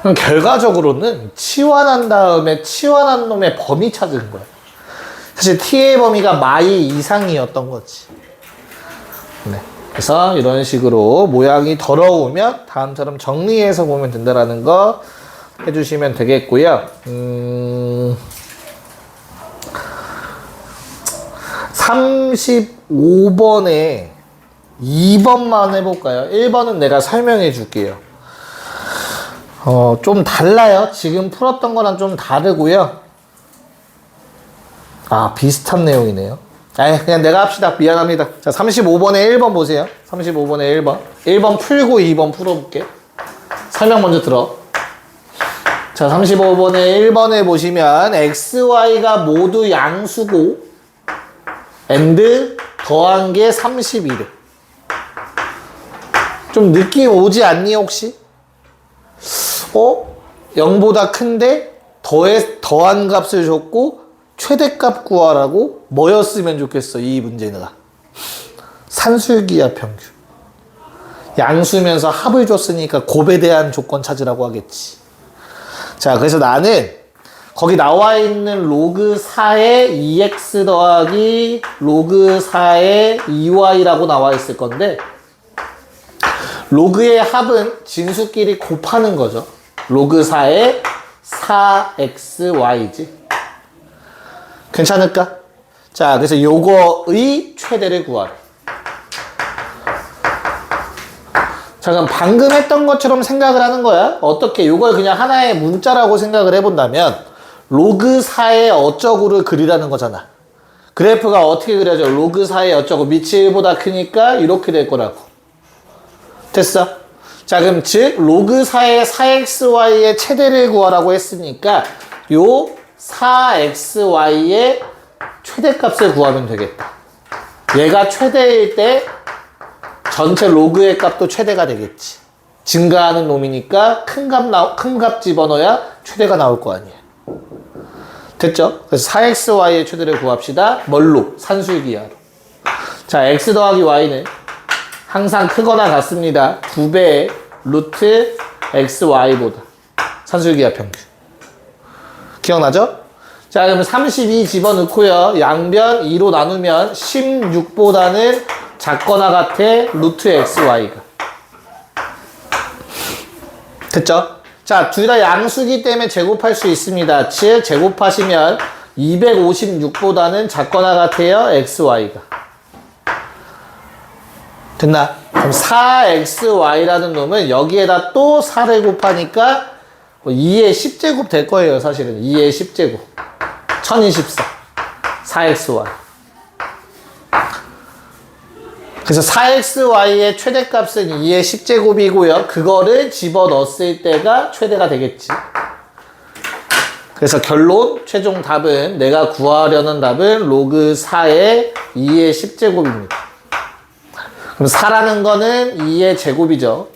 그럼 결과적으로는 치환한 다음에 치환한 놈의 범위 찾은 거예요. 사실 t의 범위가 마이 이상이었던 거지. 네. 그래서 이런 식으로 모양이 더러우면 다음처럼 정리해서 보면 된다라는 거 해주시면 되겠고요. 35번에 2번만 해볼까요? 1번은 내가 설명해 줄게요. 좀 달라요. 지금 풀었던 거랑 좀 다르고요. 아, 비슷한 내용이네요. 그냥 내가 합시다. 미안합니다. 자, 35번에 1번 보세요. 35번에 1번. 1번 풀고 2번 풀어볼게. 설명 먼저 들어. 자, 35번에 1번에 보시면 XY가 모두 양수고 and 더한 게 31에. 좀 느낌 오지 않니 혹시? 0보다 큰데 더한 값을 줬고 최대값 구하라고 뭐였으면 좋겠어 이 문제는. 산술기하 평균. 양수면서 합을 줬으니까 곱에 대한 조건 찾으라고 하겠지. 자, 그래서 나는 거기 나와 있는 로그 4의 2x 더하기 로그 4의 2y라고 나와 있을 건데 로그의 합은 진수끼리 곱하는 거죠. 로그 4의 4xy지. 괜찮을까? 자, 그래서 요거의 최대를 구하라. 자, 그럼 방금 했던 것처럼 생각을 하는 거야. 어떻게? 요걸 그냥 하나의 문자라고 생각을 해본다면 로그 4의 어쩌고를 그리라는 거잖아. 그래프가 어떻게 그려져? 로그 4의 어쩌고 밑이 1보다 크니까 이렇게 될 거라고. 됐어? 자, 그럼 즉 로그 4의 4xy의 최대를 구하라고 했으니까 요 4xy의 최대값을 구하면 되겠다. 얘가 최대일 때 전체 로그의 값도 최대가 되겠지. 증가하는 놈이니까 큰 값 집어넣어야 최대가 나올 거 아니야. 됐죠? 그래서 4xy의 최대를 구합시다. 뭘로? 산술기하로. 자, x 더하기 y는 항상 크거나 같습니다. 2배의 루트 xy보다. 산술기하 평균. 기억나죠? 자, 그러면 32 집어넣고요. 양변 2로 나누면 16보다는 작거나 같아 루트 xy가. 됐죠? 자, 둘 다 양수기 때문에 제곱할 수 있습니다. 즉 제곱하시면 256보다는 작거나 같아요 xy가. 됐나? 그럼 4xy라는 놈은 여기에다 또 4를 곱하니까 2의 10제곱 될 거예요. 사실은 2의 10제곱 1024 4xy. 그래서 4xy의 최대값은 2의 10제곱이고요. 그거를 집어넣었을 때가 최대가 되겠지. 그래서 결론, 최종 답은 내가 구하려는 답은 로그 4의 2의 10제곱입니다. 그럼 4라는 거는 2의 제곱이죠.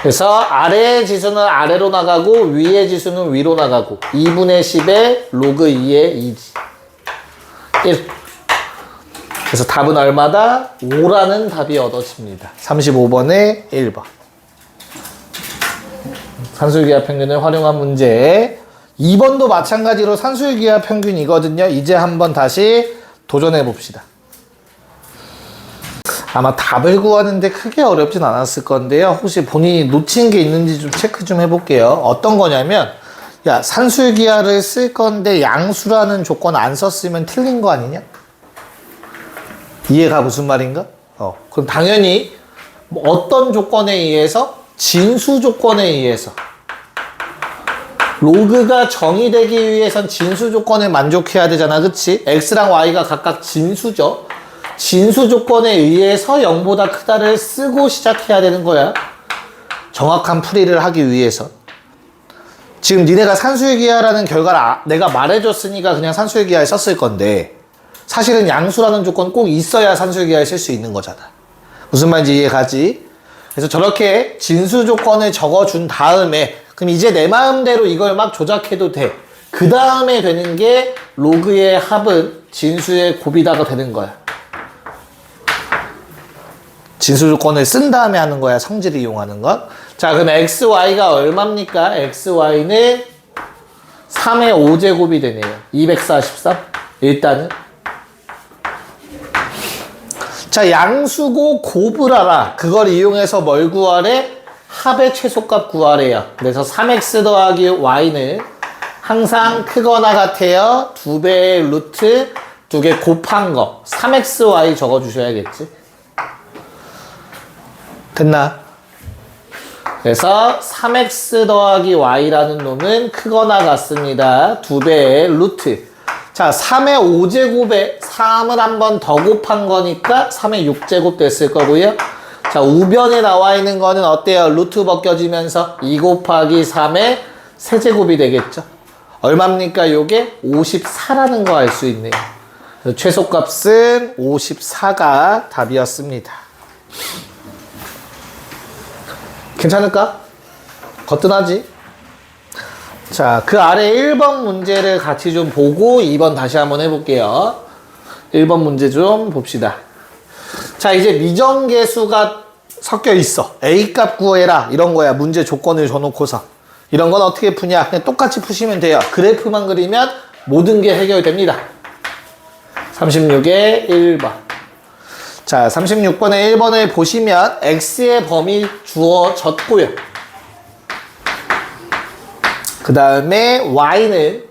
그래서 아래의 지수는 아래로 나가고 위의 지수는 위로 나가고 2분의 10에 로그 2의 2지. 1. 그래서 답은 얼마다? 5라는 답이 얻어집니다. 35번에 1번. 산술기하 평균을 활용한 문제. 2번도 마찬가지로 산술기하 평균이거든요. 이제 한번 다시 도전해 봅시다. 아마 답을 구하는데 크게 어렵진 않았을 건데요. 혹시 본인이 놓친 게 있는지 좀 체크 좀 해볼게요. 어떤 거냐면, 야, 산술기하를 쓸 건데 양수라는 조건 안 썼으면 틀린 거 아니냐? 이해가 무슨 말인가? 그럼 당연히 어떤 조건에 의해서? 진수 조건에 의해서. 로그가 정의되기 위해선 진수 조건을 만족해야 되잖아. 그치? x랑 y가 각각 진수죠. 진수 조건에 의해서 0보다 크다를 쓰고 시작해야 되는 거야. 정확한 풀이를 하기 위해서. 지금 니네가 산수유기하라는 결과를 내가 말해줬으니까 그냥 산수유기하에 썼을 건데 사실은 양수라는 조건 꼭 있어야 산수유기하에 쓸 수 있는 거잖아. 무슨 말인지 이해가지? 그래서 저렇게 진수 조건을 적어준 다음에 그럼 이제 내 마음대로 이걸 막 조작해도 돼. 그 다음에 되는 게 로그의 합은 진수의 곱이다가 되는 거야. 진수 조건을 쓴 다음에 하는 거야. 성질을 이용하는 건. 자, 그럼 xy가 얼마입니까? xy는 3의 5제곱이 되네요. 243. 일단은. 자, 양수고 곱을 알아. 그걸 이용해서 뭘 구하래? 합의 최소값 구하래요. 그래서 3x 더하기 y는 항상 크거나 같아요. 2배의 루트 2개 곱한 거. 3xy 적어주셔야겠지. 됐나? 그래서 3x 더하기 y라는 놈은 크거나 같습니다. 2배의 루트. 자, 3의 5제곱에 3을 한 번 더 곱한 거니까 3의 6제곱 됐을 거고요. 자, 우변에 나와 있는 거는 어때요? 루트 벗겨지면서 2 곱하기 3의 세제곱이 되겠죠. 얼마입니까? 요게 54라는 거 알 수 있네요. 최소값은 54가 답이었습니다. 괜찮을까? 거뜬하지? 자, 그 아래 1번 문제를 같이 좀 보고 2번 다시 한번 해볼게요. 1번 문제 좀 봅시다. 자, 이제 미정계수가 섞여 있어. A값 구해라. 이런 거야. 문제 조건을 줘놓고서. 이런 건 어떻게 푸냐? 그냥 똑같이 푸시면 돼요. 그래프만 그리면 모든 게 해결됩니다. 36의 1번. 자, 36번의 1번을 보시면 x의 범위 주어졌고요. 그 다음에 y는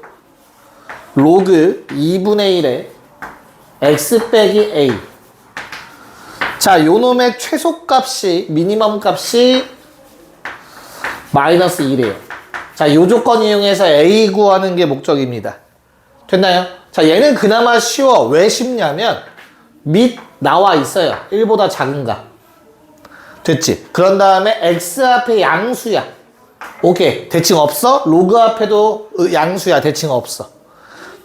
로그 2분의 1에 x 빼기 a. 자, 요 놈의 최소값이, 미니멈 값이 마이너스 1이에요. 자, 요 조건 이용해서 a 구하는 게 목적입니다. 됐나요? 자, 얘는 그나마 쉬워. 왜 쉽냐면 밑 나와 있어요. 1보다 작은 값. 됐지? 그런 다음에 x 앞에 양수야. 오케이. 대칭 없어? 로그 앞에도 양수야. 대칭 없어.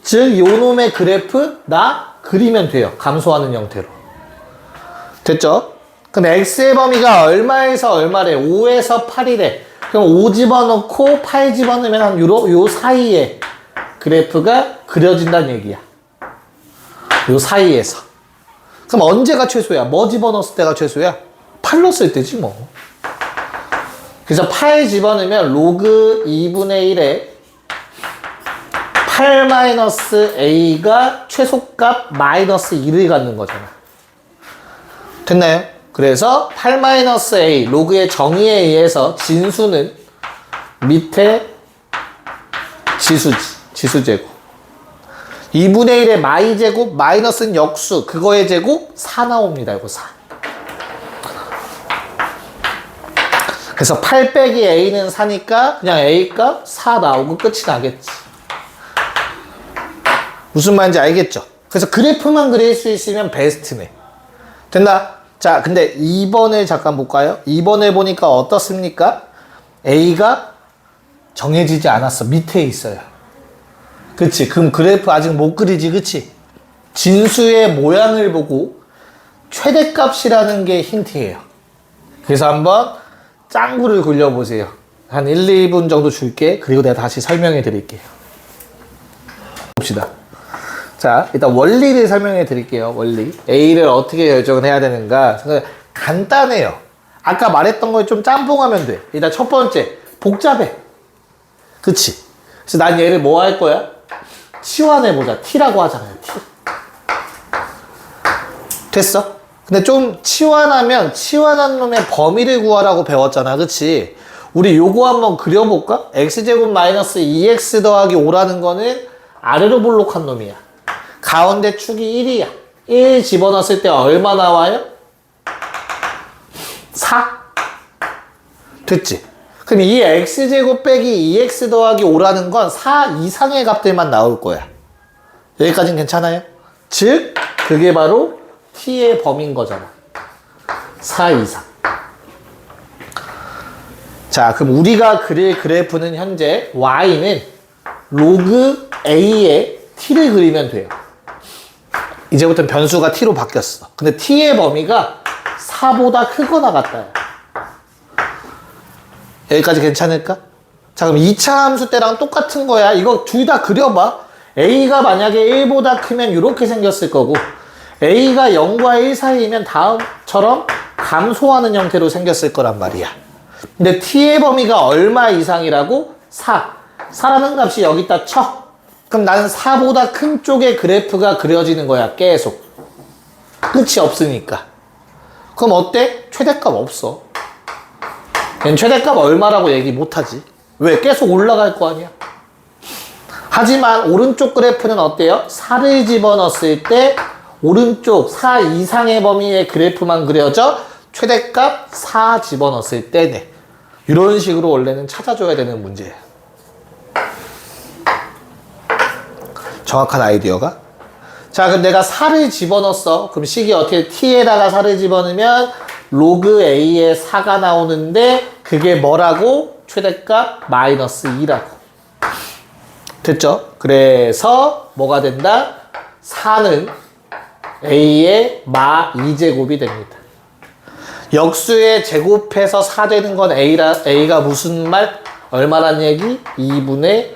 즉, 요 놈의 그래프 나 그리면 돼요. 감소하는 형태로. 됐죠? 그럼 x의 범위가 얼마에서 얼마래? 5에서 8이래. 그럼 5 집어넣고 8 집어넣으면 한 요 사이에 그래프가 그려진다는 얘기야. 요 사이에서. 그럼 언제가 최소야? 뭐 집어넣었을 때가 최소야? 8 넣었을 때지 뭐. 그래서 8 집어넣으면 로그 2분의 1에 8-a가 최소값 마이너스 1을 갖는 거잖아. 됐나요? 그래서 8-a 로그의 정의에 의해서 진수는 밑에 지수지. 지수제곱. 2분의 1의 마이 제곱 마이너스는 역수. 그거의 제곱 4 나옵니다. 이거 4. 그래서 8 빼기 a는 4니까 그냥 a값 4 나오고 끝이 나겠지. 무슨 말인지 알겠죠? 그래서 그래프만 그릴 수 있으면 베스트네. 됐나? 자, 근데 2번을 잠깐 볼까요? 2번을 보니까 어떻습니까? a가 정해지지 않았어. 밑에 있어요. 그치? 그럼 그래프 아직 못 그리지, 그치? 진수의 모양을 보고 최대값이라는 게 힌트예요. 그래서 한번 짱구를 굴려보세요. 한 1, 2분 정도 줄게. 그리고 내가 다시 설명해 드릴게요. 봅시다. 자, 일단 원리를 설명해 드릴게요. 원리. A를 어떻게 결정을 해야 되는가. 간단해요. 아까 말했던 걸 좀 짬뽕하면 돼. 일단 첫 번째, 복잡해. 그치? 그래서 난 얘를 뭐 할 거야? 치환해보자. T라고 하잖아요. T. 됐어? 근데 좀 치환하면 치환한 놈의 범위를 구하라고 배웠잖아. 그치? 우리 요거 한번 그려볼까? x제곱 마이너스 2x 더하기 5라는 거는 아래로 볼록한 놈이야. 가운데 축이 1이야. 1 집어넣었을 때 얼마 나와요? 4? 됐지? 그럼 이 x제곱 빼기 2x 더하기 5라는 건 4 이상의 값들만 나올 거야. 여기까지는 괜찮아요? 즉, 그게 바로 t의 범위인 거잖아. 4 이상. 자, 그럼 우리가 그릴 그래프는 현재 y는 로그 a의 t를 그리면 돼요. 이제부터는 변수가 t로 바뀌었어. 근데 t의 범위가 4보다 크거나 같다요. 여기까지 괜찮을까? 자, 그럼 2차 함수 때랑 똑같은 거야. 이거 둘 다 그려봐. a가 만약에 1보다 크면 이렇게 생겼을 거고, a가 0과 1 사이이면 다음처럼 감소하는 형태로 생겼을 거란 말이야. 근데 t의 범위가 얼마 이상이라고? 4. 4라는 값이 여기다 쳐. 그럼 나는 4보다 큰 쪽의 그래프가 그려지는 거야, 계속. 끝이 없으니까. 그럼 어때? 최대값 없어. 얘는 최대값 얼마라고 얘기 못하지. 왜? 계속 올라갈 거 아니야. 하지만 오른쪽 그래프는 어때요? 4를 집어넣었을 때 오른쪽 4 이상의 범위의 그래프만 그려져. 최대값 4 집어넣었을 때네. 이런 식으로 원래는 찾아줘야 되는 문제예요. 정확한 아이디어가. 자, 그럼 내가 4를 집어넣었어. 그럼 식이 어떻게 t에다가 4를 집어넣으면 로그 a의 4가 나오는데 그게 뭐라고? 최대값 마이너스 2라고. 됐죠? 그래서 뭐가 된다? 4는 a의 마 2제곱이 됩니다. 역수의 제곱해서 4 되는 건 a가 무슨 말? 얼마란 얘기? 2분의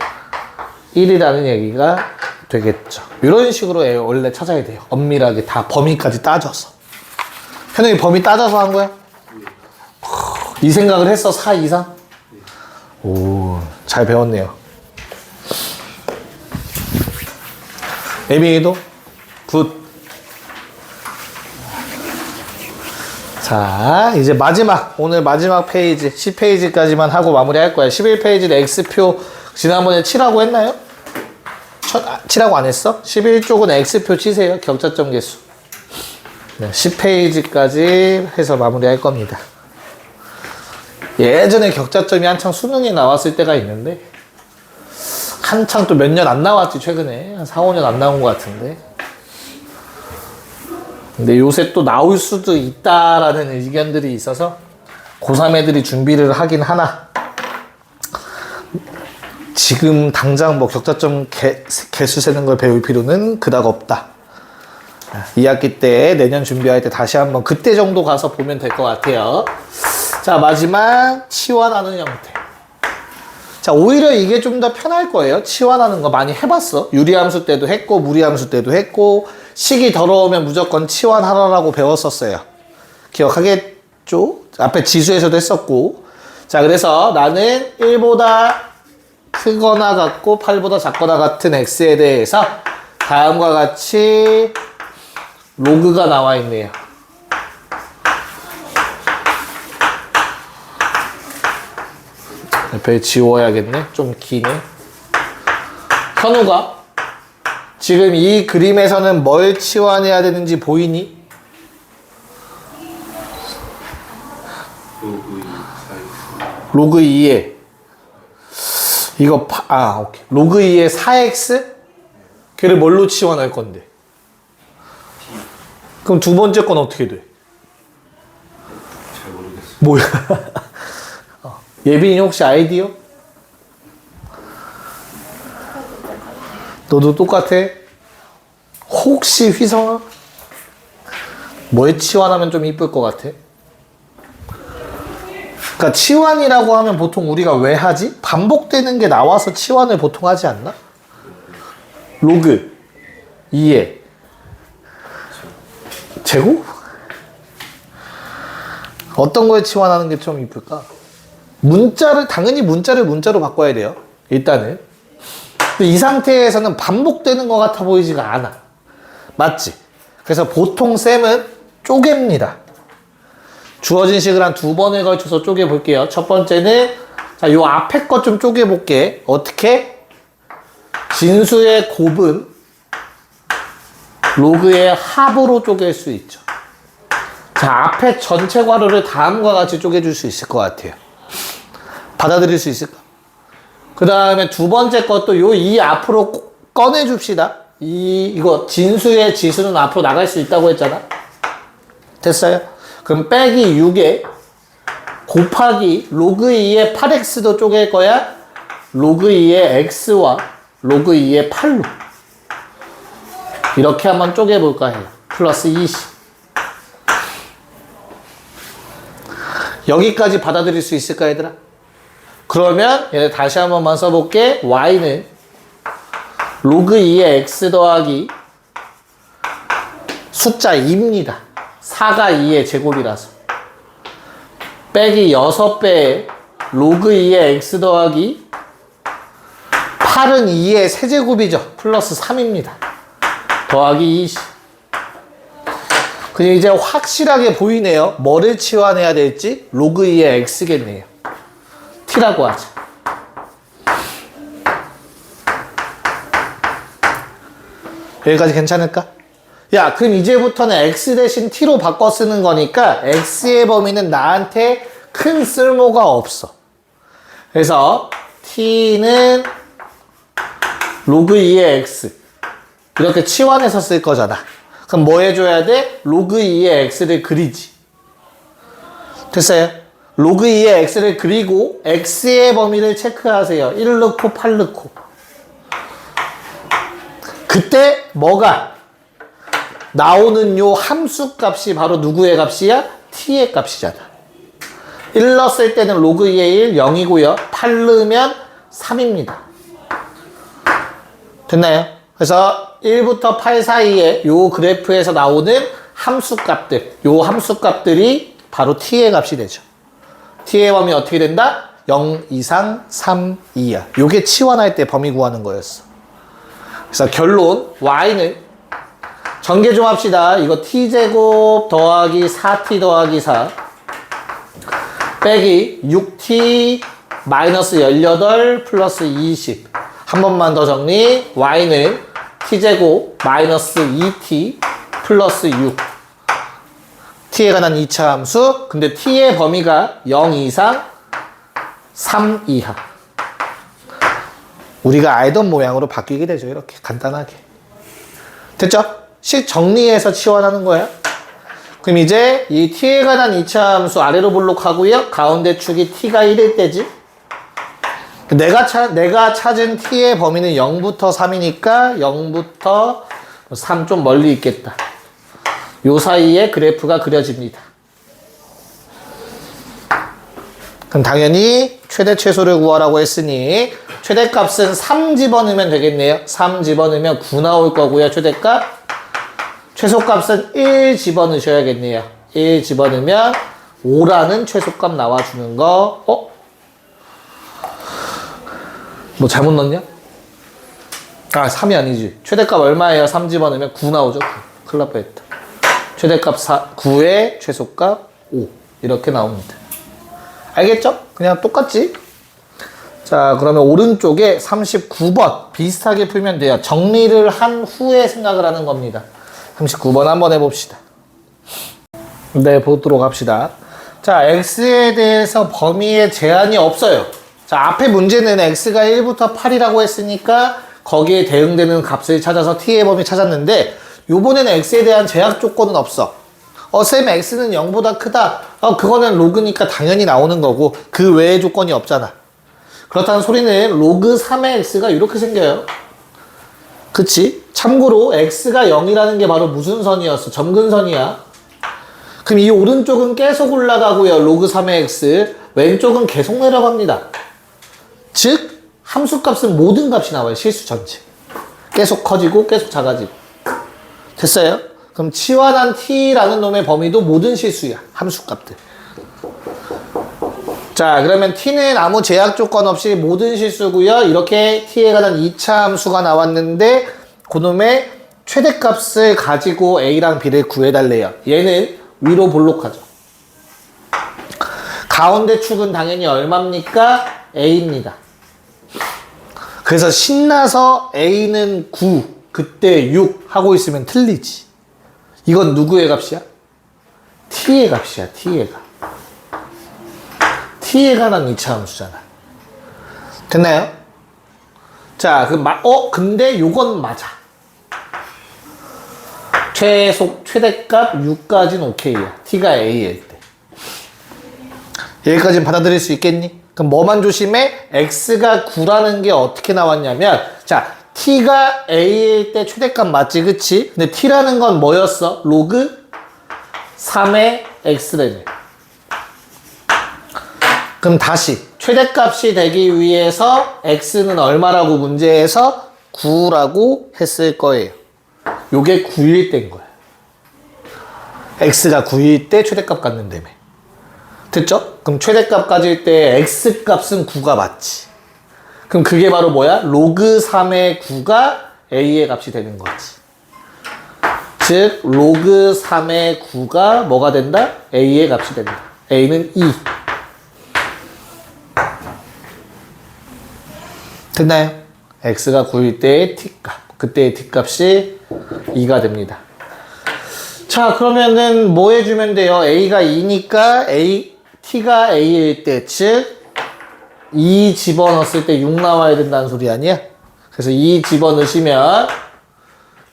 1이라는 얘기가 되겠죠. 이런 식으로 원래 찾아야 돼요. 엄밀하게 다 범위까지 따져서. 현웅이 범위 따져서 한 거야? 이 생각을 했어? 4 이상? 오, 잘 배웠네요. 에미도 굿. 자, 이제 오늘 마지막 페이지 10페이지까지만 하고 마무리할 거야. 11페이지는 X표 지난번에 치라고 했나요? 치라고 안 했어? 11쪽은 X표 치세요. 격차점 개수. 네, 10페이지까지 해서 마무리할 겁니다. 예전에 격차점이 한창 수능에 나왔을 때가 있는데 한창 또 몇 년 안 나왔지. 최근에 한 4, 5년 안 나온 것 같은데. 근데 요새 또 나올 수도 있다라는 의견들이 있어서 고3 애들이 준비를 하긴 하나 지금 당장 뭐 격차점 개수 세는 걸 배울 필요는 그닥 없다. 2학기 때 내년 준비할 때 다시 한번 그때 정도 가서 보면 될 것 같아요. 자, 마지막 치환하는 형태. 자, 오히려 이게 좀 더 편할 거예요. 치환하는 거 많이 해봤어. 유리함수 때도 했고 무리함수 때도 했고 식이 더러우면 무조건 치환하라라고 배웠었어요. 기억하겠죠? 앞에 지수에서도 했었고. 자, 그래서 나는 1보다 크거나 같고 8보다 작거나 같은 x에 대해서 다음과 같이 로그가 나와 있네요. 옆에 지워야겠네. 좀 기네. 현우가 지금 이 그림에서는 뭘 치환해야 되는지 보이니? 로그 2에 이거 오케이. 로그 2에 4x? 걔를 뭘로 치환할 건데? 그럼 두 번째 건 어떻게 돼?
잘 모르겠어.
뭐야? 예빈이 혹시 아이디어? 너도 똑같아? 혹시 휘성아? 뭐에 치환하면 좀 이쁠 것 같아? 그러니까 치환이라고 하면 보통 우리가 왜 하지? 반복되는 게 나와서 치환을 보통 하지 않나? 로그 2에 제곱? 어떤 거에 치환하는 게 좀 이쁠까? 당연히 문자로 바꿔야 돼요. 일단은. 근데 이 상태에서는 반복되는 것 같아 보이지가 않아. 맞지? 그래서 보통 쌤은 쪼갭니다. 주어진 식을 한 2번에 걸쳐서 쪼개볼게요. 첫 번째는, 자, 요 앞에 것 좀 쪼개볼게. 어떻게? 진수의 곱은 로그의 합으로 쪼갤 수 있죠. 자, 앞에 전체 괄호를 다음과 같이 쪼개줄 수 있을 것 같아요. 받아들일 수 있을까? 그 다음에 두 번째 것도 이 앞으로 꺼내줍시다. 이거 진수의 지수는 앞으로 나갈 수 있다고 했잖아. 됐어요? 그럼 빼기 6에 곱하기 로그 2의 8x도 쪼갤 거야. 로그 2의 x와 로그 2의 8로 이렇게 한번 쪼개볼까 해요. 플러스 20. 여기까지 받아들일 수 있을까 얘들아? 그러면 얘를 다시 한 번만 써볼게. y는 로그 2의 x 더하기 숫자 2입니다. 4가 2의 제곱이라서 빼기 6배의 로그 2의 x 더하기 8은 2의 세제곱이죠. 플러스 3입니다. 더하기 20. 그냥 이제 확실하게 보이네요. 뭐를 치환해야 될지. 로그 2의 x겠네요. t라고 하자. 여기까지 괜찮을까? 야, 그럼 이제부터는 x 대신 t로 바꿔 쓰는 거니까 x의 범위는 나한테 큰 쓸모가 없어. 그래서 t는 로그 2의 x 이렇게 치환해서 쓸 거잖아. 그럼 뭐 해줘야 돼? 로그 2의 x를 그리지. 됐어요? 로그 2의 x를 그리고 x의 범위를 체크하세요. 1 넣고 8 넣고. 그때 뭐가 나오는 요 함수 값이 바로 누구의 값이야? t의 값이잖아. 1 넣었을 때는 로그 2의 1 0이고요. 8 넣으면 3입니다. 됐나요? 그래서 1부터 8 사이에 요 그래프에서 나오는 함수 값들, 요 함수 값들이 바로 t의 값이 되죠. t의 범위 어떻게 된다? 0 이상 3 이하. 요게 치환할 때 범위 구하는 거였어. 그래서 결론 y는 전개 좀 합시다. 이거 t제곱 더하기 4t 더하기 4 빼기 6t 마이너스 18 플러스 20. 한 번만 더 정리. y는 t제곱 마이너스 2t 플러스 6. t에 관한 2차 함수. 근데 t의 범위가 0 이상 3 이하. 우리가 알던 모양으로 바뀌게 되죠. 이렇게 간단하게. 됐죠? 식 정리해서 치환하는 거야. 그럼 이제 이 t에 관한 2차 함수 아래로 볼록하고요. 가운데 축이 t가 1일 때지. 내가 찾은 t의 범위는 0부터 3이니까 0부터 3 좀 멀리 있겠다. 요 사이에 그래프가 그려집니다. 그럼 당연히 최대 최소를 구하라고 했으니 최대값은 3 집어넣으면 되겠네요. 3 집어넣으면 9 나올 거고요. 최대값. 최소값은 1 집어넣으셔야겠네요. 1 집어넣으면 5라는 최소값 나와주는 거. 뭐 잘못 넣었냐? 아, 3이 아니지. 최대값 얼마예요? 3 집어넣으면 9 나오죠. 9. 큰일 날 뻔했다. 최대값 9에 최소값 5. 이렇게 나옵니다. 알겠죠? 그냥 똑같지? 자, 그러면 오른쪽에 39번 비슷하게 풀면 돼요. 정리를 한 후에 생각을 하는 겁니다. 39번 한번 해봅시다. 네, 보도록 합시다. 자, x에 대해서 범위에 제한이 없어요. 자, 앞에 문제는 x가 1부터 8이라고 했으니까 거기에 대응되는 값을 찾아서 t의 범위 찾았는데 요번에는 x에 대한 제약 조건은 없어. 쌤 x는 0보다 크다. 그거는 로그니까 당연히 나오는 거고 그 외의 조건이 없잖아. 그렇다는 소리는 로그 3의 x가 이렇게 생겨요. 그치? 참고로 x가 0이라는 게 바로 무슨 선이었어? 점근선이야. 그럼 이 오른쪽은 계속 올라가고요. 로그 3의 x. 왼쪽은 계속 내려갑니다. 즉 함수값은 모든 값이 나와요. 실수 전체. 계속 커지고 계속 작아지고. 됐어요? 그럼 치환한 t라는 놈의 범위도 모든 실수야. 함수값들. 자, 그러면 t는 아무 제약 조건 없이 모든 실수고요. 이렇게 t에 관한 2차 함수가 나왔는데 그놈의 최대값을 가지고 a랑 b를 구해달래요. 얘는 위로 볼록하죠. 가운데 축은 당연히 얼마입니까? a입니다. 그래서 신나서 a는 9, 그때 6 하고 있으면 틀리지. 이건 누구의 값이야? t의 값이야. t의 값. t에 관한 2차 함수잖아. 됐나요? 자, 근데 요건 맞아. 최대값 6까지는 오케이야. t가 a일 때. 여기까지는 받아들일 수 있겠니? 그럼 뭐만 조심해? x가 9라는 게 어떻게 나왔냐면, 자, t가 a일 때 최대값 맞지, 그치? 근데 t라는 건 뭐였어? 로그 3의 x래네. 그럼 다시 최대값이 되기 위해서 x는 얼마라고 문제에서 9라고 했을 거예요. 요게 9일 때인 거야. x가 9일 때 최대값 갖는다며. 됐죠? 그럼 최대값 가질 때 x값은 9가 맞지. 그럼 그게 바로 뭐야? 로그 3의 9가 a의 값이 되는 거지. 즉 로그 3의 9가 뭐가 된다? a의 값이 된다. a는 2. 됐나요? x가 9일 때의 t값. 그때의 t값이 2가 됩니다. 자, 그러면은 뭐 해주면 돼요? a가 2니까 t가 a일 때, 즉 2 집어넣었을 때 6 나와야 된다는 소리 아니야? 그래서 2 집어넣으시면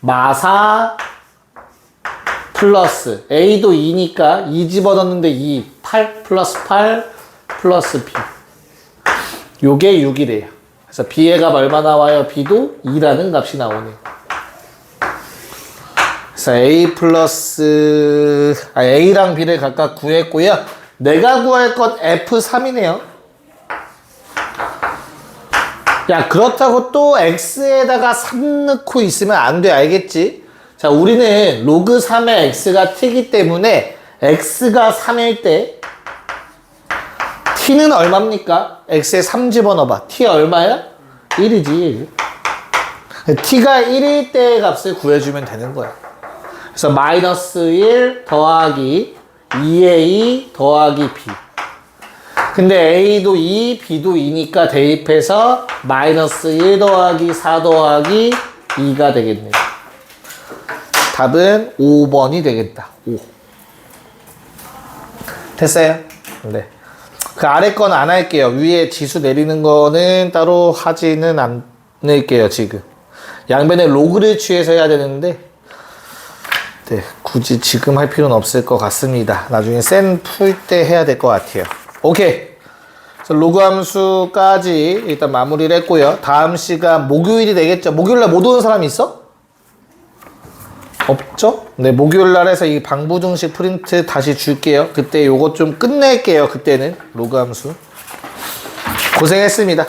마사 플러스 a도 2니까 2 집어넣는데 2, 8 플러스 8 플러스 b. 요게 6이래요. 그래서 b의 값 얼마 나와요? b도 2라는 값이 나오네요. 그래서 a 플러스 a랑 b를 각각 구했고요. 내가 구할 건 f3이네요. 야, 그렇다고 또 x에다가 3 넣고 있으면 안 돼. 알겠지? 자, 우리는 로그 3의 x가 t이기 때문에 x가 3일 때 t는 얼마입니까? x에 3 집어넣어봐. t 얼마야? 1이지. t가 1일 때의 값을 구해주면 되는 거야. 그래서 마이너스 1 더하기 2a 더하기 b. 근데 a도 2, b도 2니까 대입해서 마이너스 1 더하기 4 더하기 2가 되겠네요. 답은 5번이 되겠다. 5. 됐어요? 네. 그 아래 건 안 할게요. 위에 지수 내리는 거는 따로 하지는 않을게요, 지금. 양변에 로그를 취해서 해야 되는데, 네, 굳이 지금 할 필요는 없을 것 같습니다. 나중에 센 풀 때 해야 될 것 같아요. 오케이. 그래서 로그 함수까지 일단 마무리를 했고요. 다음 시간 목요일이 되겠죠? 목요일날 못 오는 사람 있어? 없죠? 네, 목요일날 해서 이 방부등식 프린트 다시 줄게요. 그때 요거 좀 끝낼게요. 그때는 로그 함수. 고생했습니다.